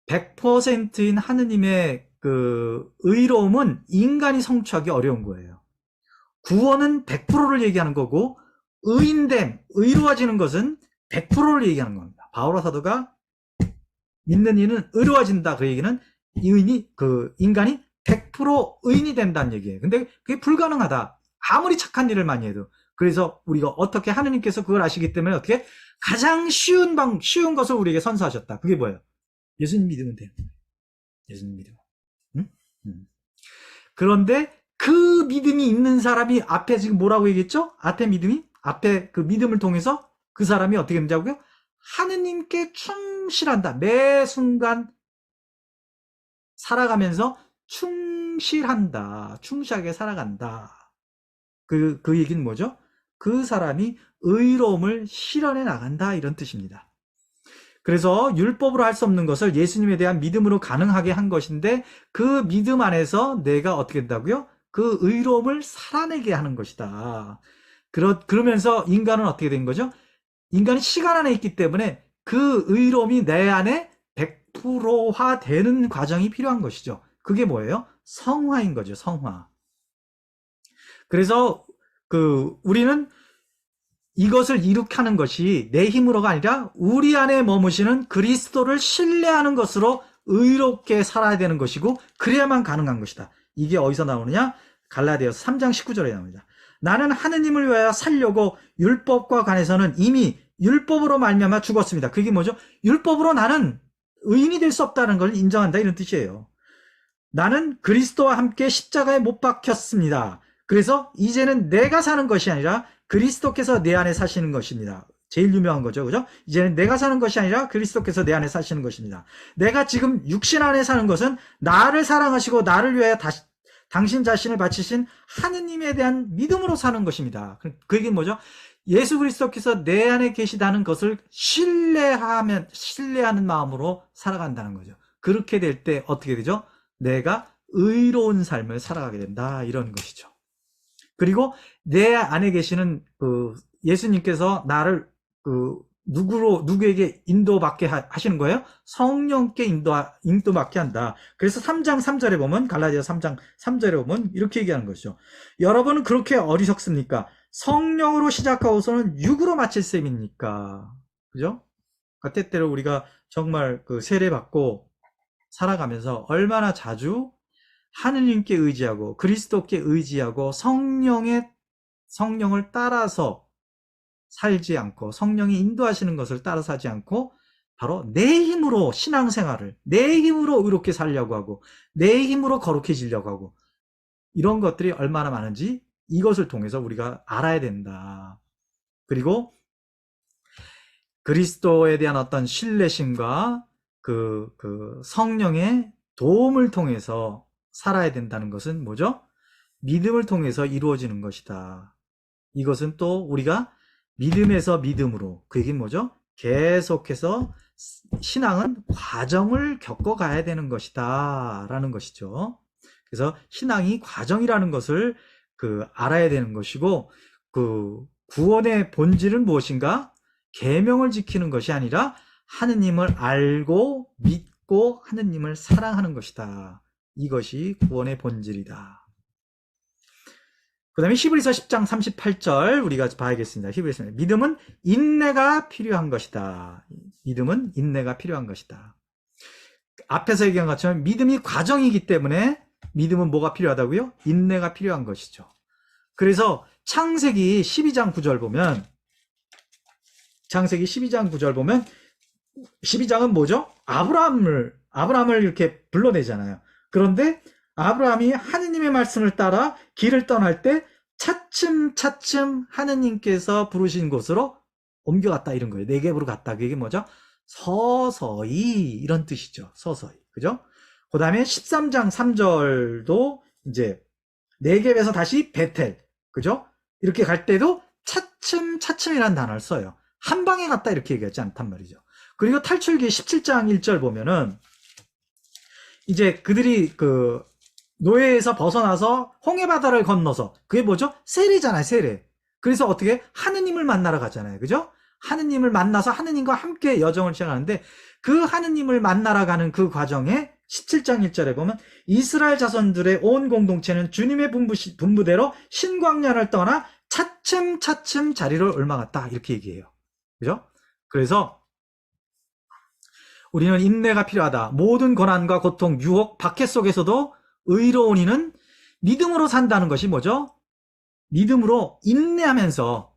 100%인 하느님의 그 의로움은 인간이 성취하기 어려운 거예요. 구원은 100%를 얘기하는 거고, 의인됨, 의로워지는 것은 100%를 얘기하는 겁니다. 바울 사도가 믿는 이는 의로워진다. 그 얘기는 인간이 100% 의인이 된다는 얘기예요. 근데 그게 불가능하다. 아무리 착한 일을 많이 해도. 그래서 우리가 어떻게 하느님께서 그걸 아시기 때문에 어떻게 가장 쉬운 것을 우리에게 선사하셨다. 그게 뭐예요? 예수님 믿으면 돼요. 예수님 믿으면. 응? 그런데 그 믿음이 있는 사람이 앞에 지금 뭐라고 얘기했죠? 앞에 그 믿음을 통해서 그 사람이 어떻게 된다고요? 하느님께 충실한다. 매 순간 살아가면서 충실한다. 충실하게 살아간다. 그 얘기는 뭐죠? 그 사람이 의로움을 실현해 나간다. 이런 뜻입니다. 그래서 율법으로 할 수 없는 것을 예수님에 대한 믿음으로 가능하게 한 것인데, 그 믿음 안에서 내가 어떻게 된다고요? 그 의로움을 살아내게 하는 것이다. 그러면서 인간은 어떻게 된 거죠? 인간이 시간 안에 있기 때문에 그 의로움이 내 안에 100%화 되는 과정이 필요한 것이죠. 그게 뭐예요? 성화인 거죠. 성화. 그래서 우리는 이것을 이룩 하는 것이 내 힘으로가 아니라 우리 안에 머무시는 그리스도를 신뢰하는 것으로 의롭게 살아야 되는 것이고, 그래야만 가능한 것이다. 이게 어디서 나오느냐? 갈라디아서 3장 19절에 나옵니다. 나는 하느님을 위하여 살려고 율법과 관해서는 이미 율법으로 말미암아 죽었습니다. 그게 뭐죠? 율법으로 나는 의인이 될 수 없다는 걸 인정한다, 이런 뜻이에요. 나는 그리스도와 함께 십자가에 못 박혔습니다. 그래서 이제는 내가 사는 것이 아니라 그리스도께서 내 안에 사시는 것입니다. 제일 유명한 거죠. 그죠? 이제는 내가 사는 것이 아니라 그리스도께서 내 안에 사시는 것입니다. 내가 지금 육신 안에 사는 것은 나를 사랑하시고 나를 위하여 당신 자신을 바치신 하느님에 대한 믿음으로 사는 것입니다. 그게 뭐죠? 예수 그리스도께서 내 안에 계시다는 것을 신뢰하는 마음으로 살아간다는 거죠. 그렇게 될 때 어떻게 되죠? 내가 의로운 삶을 살아가게 된다. 이런 것이죠. 그리고 내 안에 계시는 예수님께서 나를 누구에게 인도받게 하시는 거예요? 성령께 인도받게 한다. 그래서 3장 3절에 보면, 갈라디아 3장 3절에 보면 이렇게 얘기하는 것이죠. 여러분은 그렇게 어리석습니까? 성령으로 시작하고서는 육으로 마칠 셈입니까? 그죠? 그러니까 때때로 우리가 정말 세례받고 살아가면서 얼마나 자주 하느님께 의지하고 그리스도께 의지하고 성령을 따라서 살지 않고 성령이 인도하시는 것을 따라서 하지 않고 바로 내 힘으로 신앙생활을 내 힘으로 의롭게 살려고 하고 내 힘으로 거룩해지려고 하고 이런 것들이 얼마나 많은지 이것을 통해서 우리가 알아야 된다. 그리고 그리스도에 대한 어떤 신뢰심과 성령의 도움을 통해서 살아야 된다는 것은 뭐죠? 믿음을 통해서 이루어지는 것이다. 이것은 또 우리가 믿음에서 믿음으로, 그 얘기는 뭐죠? 계속해서 신앙은 과정을 겪어가야 되는 것이다 라는 것이죠. 그래서 신앙이 과정이라는 것을 알아야 되는 것이고, 구원의 본질은 무엇인가? 계명을 지키는 것이 아니라 하느님을 알고 믿고 하느님을 사랑하는 것이다. 이것이 구원의 본질이다. 그 다음에 히브리서 10장 38절 우리가 봐야겠습니다. 히브리서 믿음은 인내가 필요한 것이다. 믿음은 인내가 필요한 것이다. 앞에서 얘기한 것처럼 믿음이 과정이기 때문에 믿음은 뭐가 필요하다고요? 인내가 필요한 것이죠. 그래서 창세기 12장 9절 보면 12장은 뭐죠? 아브라함을 이렇게 불러내잖아요. 그런데 아브라함이 하느님의 말씀을 따라 길을 떠날 때 차츰차츰 하느님께서 부르신 곳으로 옮겨갔다 이런 거예요. 네겝으로 갔다. 그게 뭐죠? 서서히 이런 뜻이죠. 서서히. 그죠? 그 다음에 13장 3절도 이제 네겝에서 다시 베텔. 그죠? 이렇게 갈 때도 차츰이라는 단어를 써요. 한 방에 갔다 이렇게 얘기하지 않단 말이죠. 그리고 탈출기 17장 1절 보면은 이제 그들이 노예에서 벗어나서 홍해바다를 건너서 그게 뭐죠? 세례잖아요. 세례. 그래서 어떻게 하느님을 만나러 가잖아요. 그죠? 하느님을 만나서 하느님과 함께 여정을 시작하는데 그 하느님을 만나러 가는 그 과정에 17장 1절에 보면 이스라엘 자손들의 온 공동체는 주님의 분부대로 신광야를 떠나 차츰 자리를 옮아갔다 이렇게 얘기해요. 그죠? 그래서 우리는 인내가 필요하다. 모든 고난과 고통, 유혹, 박해 속에서도 의로운 이는 믿음으로 산다는 것이 뭐죠? 믿음으로 인내하면서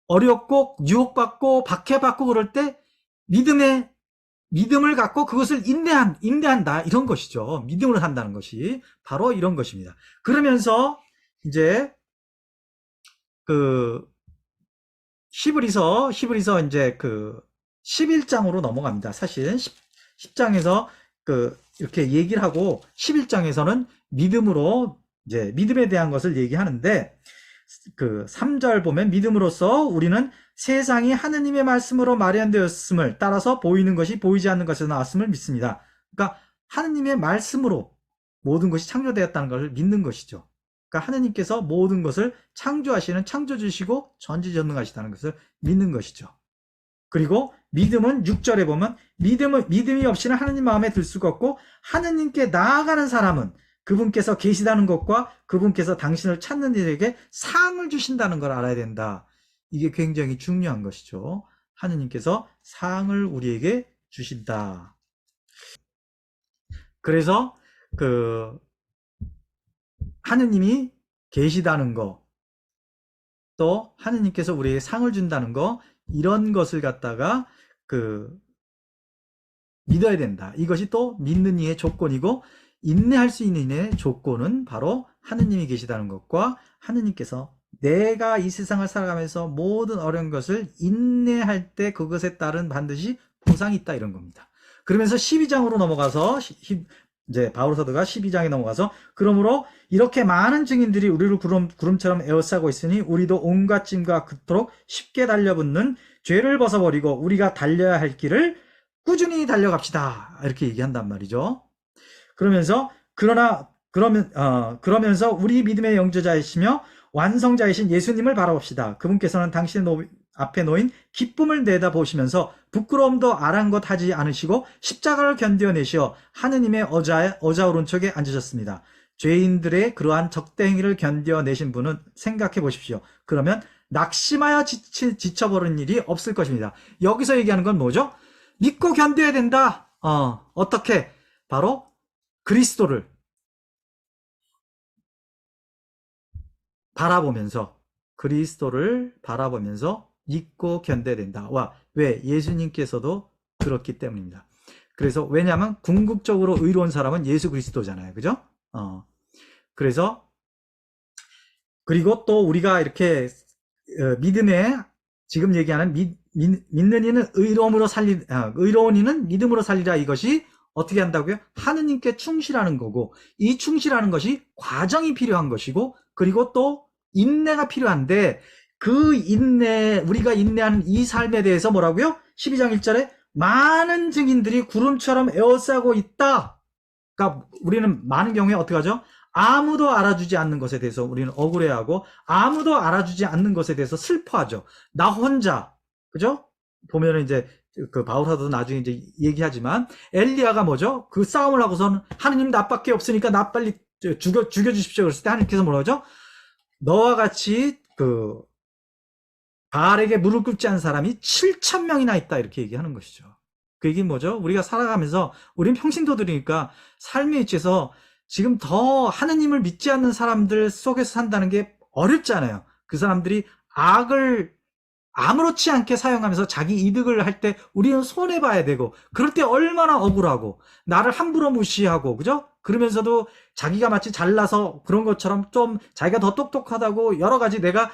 어렵고 유혹받고 박해받고 그럴 때 믿음을 갖고 그것을 인내한다 이런 것이죠. 믿음으로 산다는 것이 바로 이런 것입니다. 그러면서 이제 히브리서 이제 11장으로 넘어갑니다. 사실은 10장에서 이렇게 얘기를 하고 11장에서는 믿음으로 이제 믿음에 대한 것을 얘기하는데 3절 보면 믿음으로써 우리는 세상이 하느님의 말씀으로 마련되었음을 따라서 보이는 것이 보이지 않는 것에서 나왔음을 믿습니다. 그러니까 하느님의 말씀으로 모든 것이 창조되었다는 것을 믿는 것이죠. 그러니까 하느님께서 모든 것을 창조하시는 창조주시고 전지전능하시다는 것을 믿는 것이죠. 그리고 믿음은 6절에 보면 믿음이 없이는 하느님 마음에 들 수가 없고 하느님께 나아가는 사람은 그분께서 계시다는 것과 그분께서 당신을 찾는 이들에게 상을 주신다는 걸 알아야 된다. 이게 굉장히 중요한 것이죠. 하느님께서 상을 우리에게 주신다. 그래서 하느님이 계시다는 거, 또 하느님께서 우리에게 상을 준다는 거, 이런 것을 갖다가 믿어야 된다. 이것이 또 믿는 이의 조건이고 인내할 수 있는 이의 조건은 바로 하느님이 계시다는 것과 하느님께서 내가 이 세상을 살아가면서 모든 어려운 것을 인내할 때 그것에 따른 반드시 보상이 있다 이런 겁니다. 그러면서 12장으로 넘어가서 이제 바울 사도가 12장에 넘어가서 그러므로 이렇게 많은 증인들이 우리를 구름처럼 에워싸고 있으니 우리도 온갖 짐과 그토록 쉽게 달려붙는 죄를 벗어버리고 우리가 달려야 할 길을 꾸준히 달려갑시다 이렇게 얘기한단 말이죠. 그러면서 그러면서 우리 믿음의 영주자이시며 완성자이신 예수님을 바라봅시다. 그분께서는 당신의 앞에 놓인 기쁨을 내다보시면서 부끄러움도 아랑곳하지 않으시고 십자가를 견뎌내시어 하느님의 어자 오른쪽에 앉으셨습니다. 죄인들의 그러한 적대 행위를 견뎌내신 분은 생각해 보십시오. 그러면 낙심하여 지쳐버린 일이 없을 것입니다. 여기서 얘기하는 건 뭐죠? 믿고 견뎌야 된다. 어떻게? 바로 그리스도를 바라보면서 믿고 견뎌야 된다. 왜? 예수님께서도 그렇기 때문입니다. 그래서 왜냐하면 궁극적으로 의로운 사람은 예수 그리스도잖아요. 그죠? 그래서 그리고 또 우리가 이렇게 믿음에 지금 얘기하는 믿는 이는 의로운 이는 믿음으로 살리라, 이것이 어떻게 한다고요? 하느님께 충실하는 거고, 이 충실하는 것이 과정이 필요한 것이고, 그리고 또 인내가 필요한데, 그 우리가 인내하는 이 삶에 대해서 뭐라고요? 12장 1절에 많은 증인들이 구름처럼 에워싸고 있다. 그러니까 우리는 많은 경우에 어떻게 하죠? 아무도 알아주지 않는 것에 대해서 우리는 억울해하고, 아무도 알아주지 않는 것에 대해서 슬퍼하죠. 나 혼자, 그죠? 보면은 이제 그 바울사도 나중에 이제 얘기하지만, 엘리야가 뭐죠? 그 싸움을 하고선 하느님 나밖에 없으니까 나 빨리 죽여주십시오. 그랬을 때 하느님께서 뭐라 하죠? 너와 같이 그 바알에게 무릎 꿇지 않은 사람이 7,000명이나 있다, 이렇게 얘기하는 것이죠. 그 얘기는 뭐죠? 우리가 살아가면서, 우린 평신도들이니까 삶에 있어서 지금 더 하느님을 믿지 않는 사람들 속에서 산다는 게 어렵잖아요. 그 사람들이 악을 아무렇지 않게 사용하면서 자기 이득을 할 때 우리는 손해봐야 되고, 그럴 때 얼마나 억울하고, 나를 함부로 무시하고, 그죠? 그러면서도 자기가 마치 잘나서 그런 것처럼 좀 자기가 더 똑똑하다고 여러 가지 내가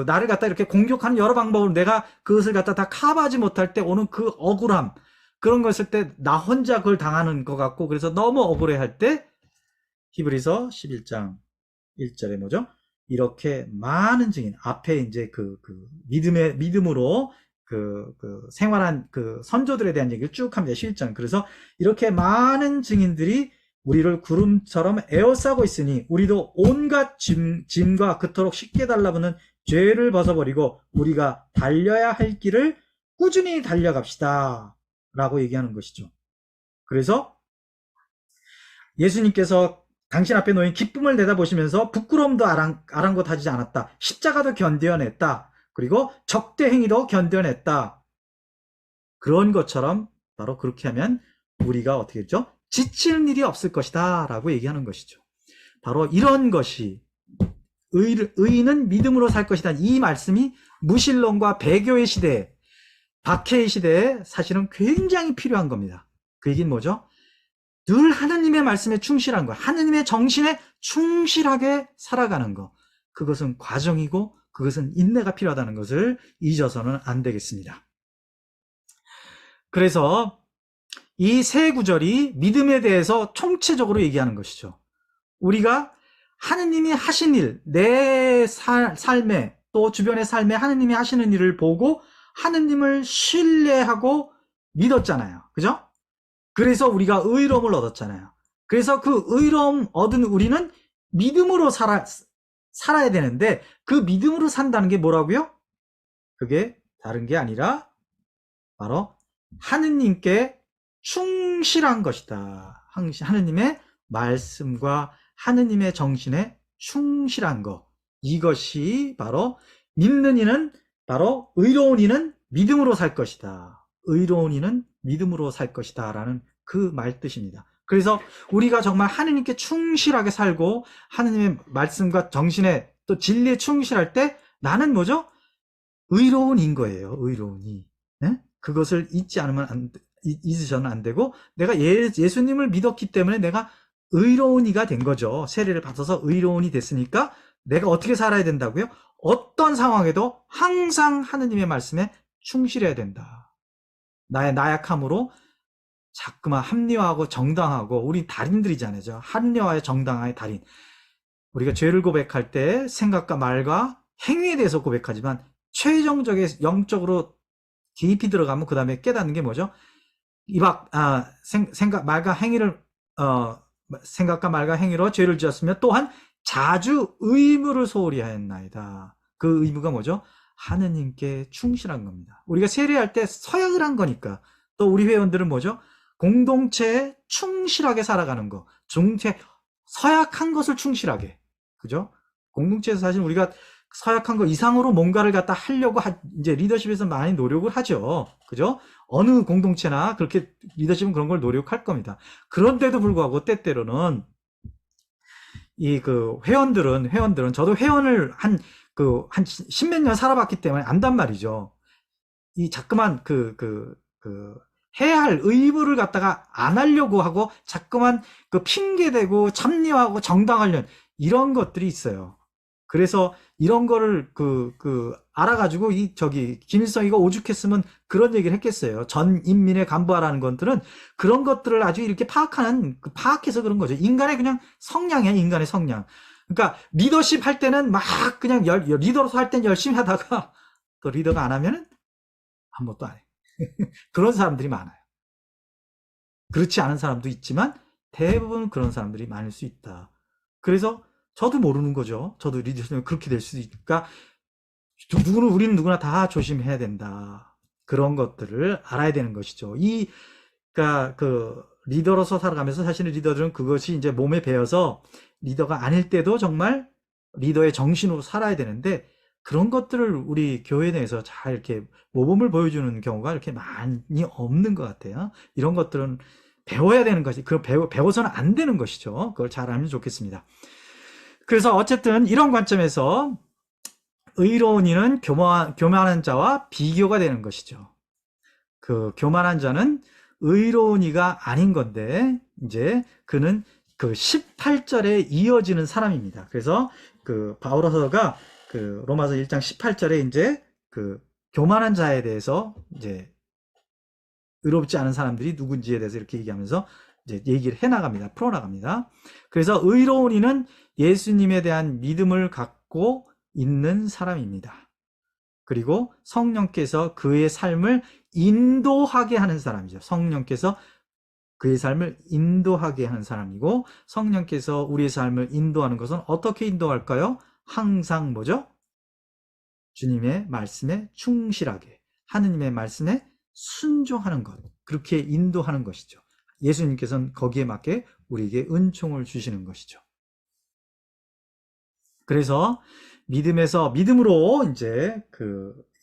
나를 갖다 이렇게 공격하는 여러 방법으로 내가 그것을 갖다 다 커버하지 못할 때 오는 그 억울함, 그런 거 있을 때 나 혼자 그걸 당하는 것 같고, 그래서 너무 억울해 할 때 히브리서 11장 1절에 뭐죠? 이렇게 많은 증인, 앞에 이제 믿음으로 생활한 그 선조들에 대한 얘기를 쭉 합니다. 11장. 그래서 이렇게 많은 증인들이 우리를 구름처럼 에워싸고 있으니 우리도 온갖 짐과 그토록 쉽게 달라붙는 죄를 벗어버리고 우리가 달려야 할 길을 꾸준히 달려갑시다. 라고 얘기하는 것이죠. 그래서 예수님께서 당신 앞에 놓인 기쁨을 내다보시면서 부끄러움도 아랑곳하지 않았다. 십자가도 견뎌냈다. 그리고 적대 행위도 견뎌냈다. 그런 것처럼 바로 그렇게 하면 우리가 어떻게 했죠? 지치는 일이 없을 것이다 라고 얘기하는 것이죠. 바로 이런 것이 의인은 믿음으로 살 것이다. 이 말씀이 무신론과 배교의 시대에, 박해의 시대에 사실은 굉장히 필요한 겁니다. 그 얘기는 뭐죠? 늘 하나님의 말씀에 충실한 거, 하나님의 정신에 충실하게 살아가는 거, 그것은 과정이고 그것은 인내가 필요하다는 것을 잊어서는 안 되겠습니다. 그래서 이 세 구절이 믿음에 대해서 총체적으로 얘기하는 것이죠. 우리가 하느님이 하신 일, 내 삶에 또 주변의 삶에 하느님이 하시는 일을 보고 하느님을 신뢰하고 믿었잖아요. 그죠? 그래서 우리가 의로움을 얻었잖아요. 그래서 그 의로움 얻은 우리는 믿음으로 살아야 되는데, 그 믿음으로 산다는 게 뭐라고요? 그게 다른 게 아니라 바로 하느님께 충실한 것이다. 하느님의 말씀과 하느님의 정신에 충실한 것. 이것이 바로 믿는 이는, 바로 의로운 이는 믿음으로 살 것이다. 의로운 이는 믿음으로 살 것이다 라는 그 말뜻입니다. 그래서 우리가 정말 하느님께 충실하게 살고 하느님의 말씀과 정신에 또 진리에 충실할 때 나는 뭐죠? 의로운 인 거예요. 의로운 이. 네? 그것을 잊으셔는 안 되고, 내가 예수님을 믿었기 때문에 내가 의로운 이가 된 거죠. 세례를 받아서 의로운 이 됐으니까 내가 어떻게 살아야 된다고요? 어떤 상황에도 항상 하느님의 말씀에 충실해야 된다. 나의 나약함으로 자꾸만 합리화하고 정당하고, 우리 달인들이잖아요. 합리화의 정당화의 달인. 우리가 죄를 고백할 때 생각과 말과 행위에 대해서 고백하지만 최종적인 영적으로 깊이 들어가면 그 다음에 깨닫는 게 뭐죠? 생각, 말과 행위를 생각과 말과 행위로 죄를 지었으며 또한 자주 의무를 소홀히 하였나이다. 그 의무가 뭐죠? 하느님께 충실한 겁니다. 우리가 세례할 때 서약을 한 거니까. 또 우리 회원들은 뭐죠? 공동체에 충실하게 살아가는 거. 서약한 것을 충실하게. 그죠? 공동체에서 사실 우리가 서약한 거 이상으로 뭔가를 갖다 하려고 이제 리더십에서 많이 노력을 하죠. 그죠? 어느 공동체나 그렇게 리더십은 그런 걸 노력할 겁니다. 그런데도 불구하고 때때로는 회원들은 저도 회원을 한 십몇 년 살아봤기 때문에 안단 말이죠. 이 자꾸만 해야 할 의무를 갖다가 안 하려고 하고 자꾸만 핑계대고 잡리하고 정당하려는 이런 것들이 있어요. 그래서 이런 거를 알아가지고 김일성이가 오죽했으면 그런 얘기를 했겠어요. 전 인민의 간부하라는 것들은 그런 것들을 아주 이렇게 파악해서 그런 거죠. 인간의 그냥 성향이야, 인간의 성향. 그러니까 리더십 할 때는 막 그냥 리더로서 할 땐 열심히 하다가 또 리더가 안 하면은 아무것도 안 해. 그런 사람들이 많아요. 그렇지 않은 사람도 있지만 대부분 그런 사람들이 많을 수 있다. 그래서 저도 모르는 거죠. 저도 리더십이 그렇게 될 수도 있으니까 우리는 누구나 다 조심해야 된다. 그런 것들을 알아야 되는 것이죠. 그러니까 리더로서 살아가면서 사실은 리더들은 그것이 이제 몸에 배어서 리더가 아닐 때도 정말 리더의 정신으로 살아야 되는데 그런 것들을 우리 교회 내에서 잘 이렇게 모범을 보여주는 경우가 이렇게 많이 없는 것 같아요. 이런 것들은 배워야 되는 것이, 배워서는 안 되는 것이죠. 그걸 잘 알면 좋겠습니다. 그래서 어쨌든 이런 관점에서 의로운 이는 교만한 자와 비교가 되는 것이죠. 교만한 자는 의로운 이가 아닌 건데, 이제 그는 18절에 이어지는 사람입니다. 그래서 바울서가 로마서 1장 18절에 이제 교만한 자에 대해서 이제 의롭지 않은 사람들이 누군지에 대해서 이렇게 얘기하면서 이제 얘기를 해나갑니다. 풀어나갑니다. 그래서 의로운 이는 예수님에 대한 믿음을 갖고 있는 사람입니다. 그리고 성령께서 그의 삶을 인도하게 하는 사람이죠. 성령께서 그의 삶을 인도하게 하는 사람이고, 성령께서 우리의 삶을 인도하는 것은 어떻게 인도할까요? 항상 뭐죠? 주님의 말씀에 충실하게, 하느님의 말씀에 순종하는 것, 그렇게 인도하는 것이죠. 예수님께서는 거기에 맞게 우리에게 은총을 주시는 것이죠. 그래서 믿음으로 이제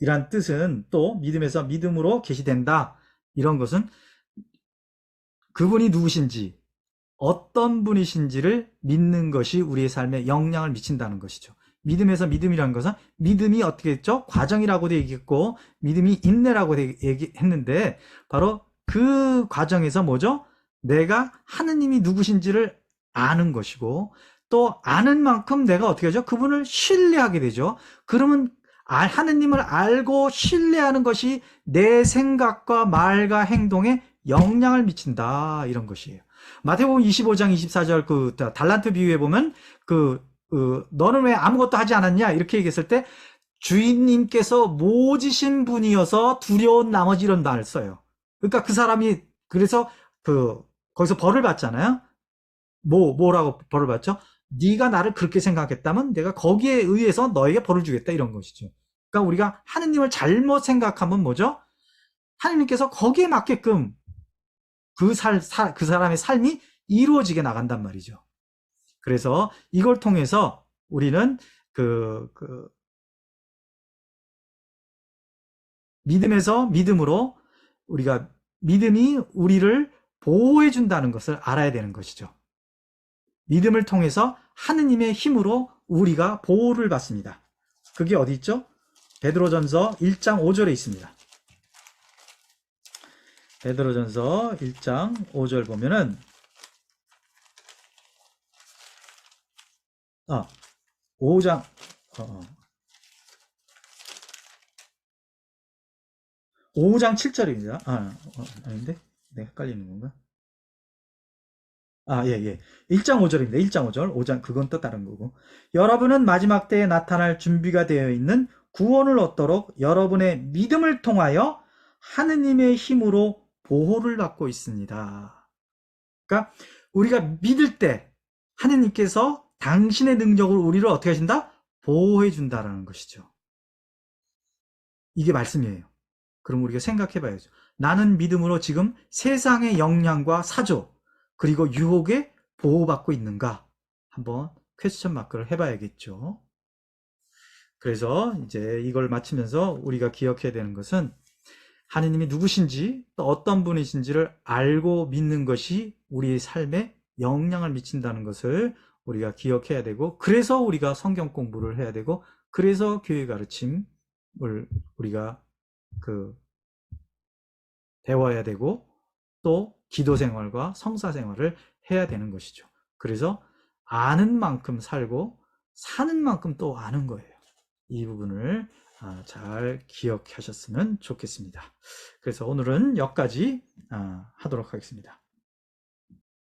이란 뜻은 또 믿음에서 믿음으로 계시된다. 이런 것은 그분이 누구신지, 어떤 분이신지를 믿는 것이 우리의 삶에 영향을 미친다는 것이죠. 믿음에서 믿음이라는 것은 믿음이 어떻게 했죠? 과정이라고도 얘기했고 믿음이 인내라고 얘기했는데 바로 그 과정에서 뭐죠? 내가 하느님이 누구신지를 아는 것이고 또 아는 만큼 내가 어떻게 하죠? 그분을 신뢰하게 되죠. 그러면 하느님을 알고 신뢰하는 것이 내 생각과 말과 행동에 영향을 미친다, 이런 것이에요. 마태복음 25장 24절 달란트 비유에 보면 너는 왜 아무것도 하지 않았냐 이렇게 얘기했을 때 주인님께서 모지신 분이어서 두려운 나머지 이런 말을 써요. 그러니까 그 사람이 그래서 거기서 벌을 받잖아요. 뭐라고 벌을 받죠? 네가 나를 그렇게 생각했다면 내가 거기에 의해서 너에게 벌을 주겠다, 이런 것이죠. 그러니까 우리가 하느님을 잘못 생각하면 뭐죠? 하느님께서 거기에 맞게끔 그 사람의 삶이 이루어지게 나간단 말이죠. 그래서 이걸 통해서 우리는 믿음에서 믿음으로 우리가 믿음이 우리를 보호해 준다는 것을 알아야 되는 것이죠. 믿음을 통해서 하느님의 힘으로 우리가 보호를 받습니다. 그게 어디 있죠? 베드로전서 1장 5절에 있습니다. 베드로전서 1장 5절 보면은 5장 5장 7절입니다. 아닌데? 내가 헷갈리는 건가? 예. 1장 5절입니다. 1장 5절. 5장, 그건 또 다른 거고. 여러분은 마지막 때에 나타날 준비가 되어 있는 구원을 얻도록 여러분의 믿음을 통하여 하느님의 힘으로 보호를 받고 있습니다. 그러니까 우리가 믿을 때 하느님께서 당신의 능력으로 우리를 어떻게 하신다? 보호해 준다라는 것이죠. 이게 말씀이에요. 그럼 우리가 생각해 봐야죠. 나는 믿음으로 지금 세상의 영향과 사조 그리고 유혹에 보호받고 있는가? 한번 퀘스천 마크를 해봐야겠죠. 그래서 이제 이걸 마치면서 우리가 기억해야 되는 것은 하느님이 누구신지 또 어떤 분이신지를 알고 믿는 것이 우리의 삶에 영향을 미친다는 것을 우리가 기억해야 되고, 그래서 우리가 성경 공부를 해야 되고, 그래서 교회 가르침을 우리가 배워야 되고, 또 기도 생활과 성사 생활을 해야 되는 것이죠. 그래서 아는 만큼 살고 사는 만큼 또 아는 거예요. 이 부분을 잘 기억하셨으면 좋겠습니다. 그래서 오늘은 여기까지 하도록 하겠습니다.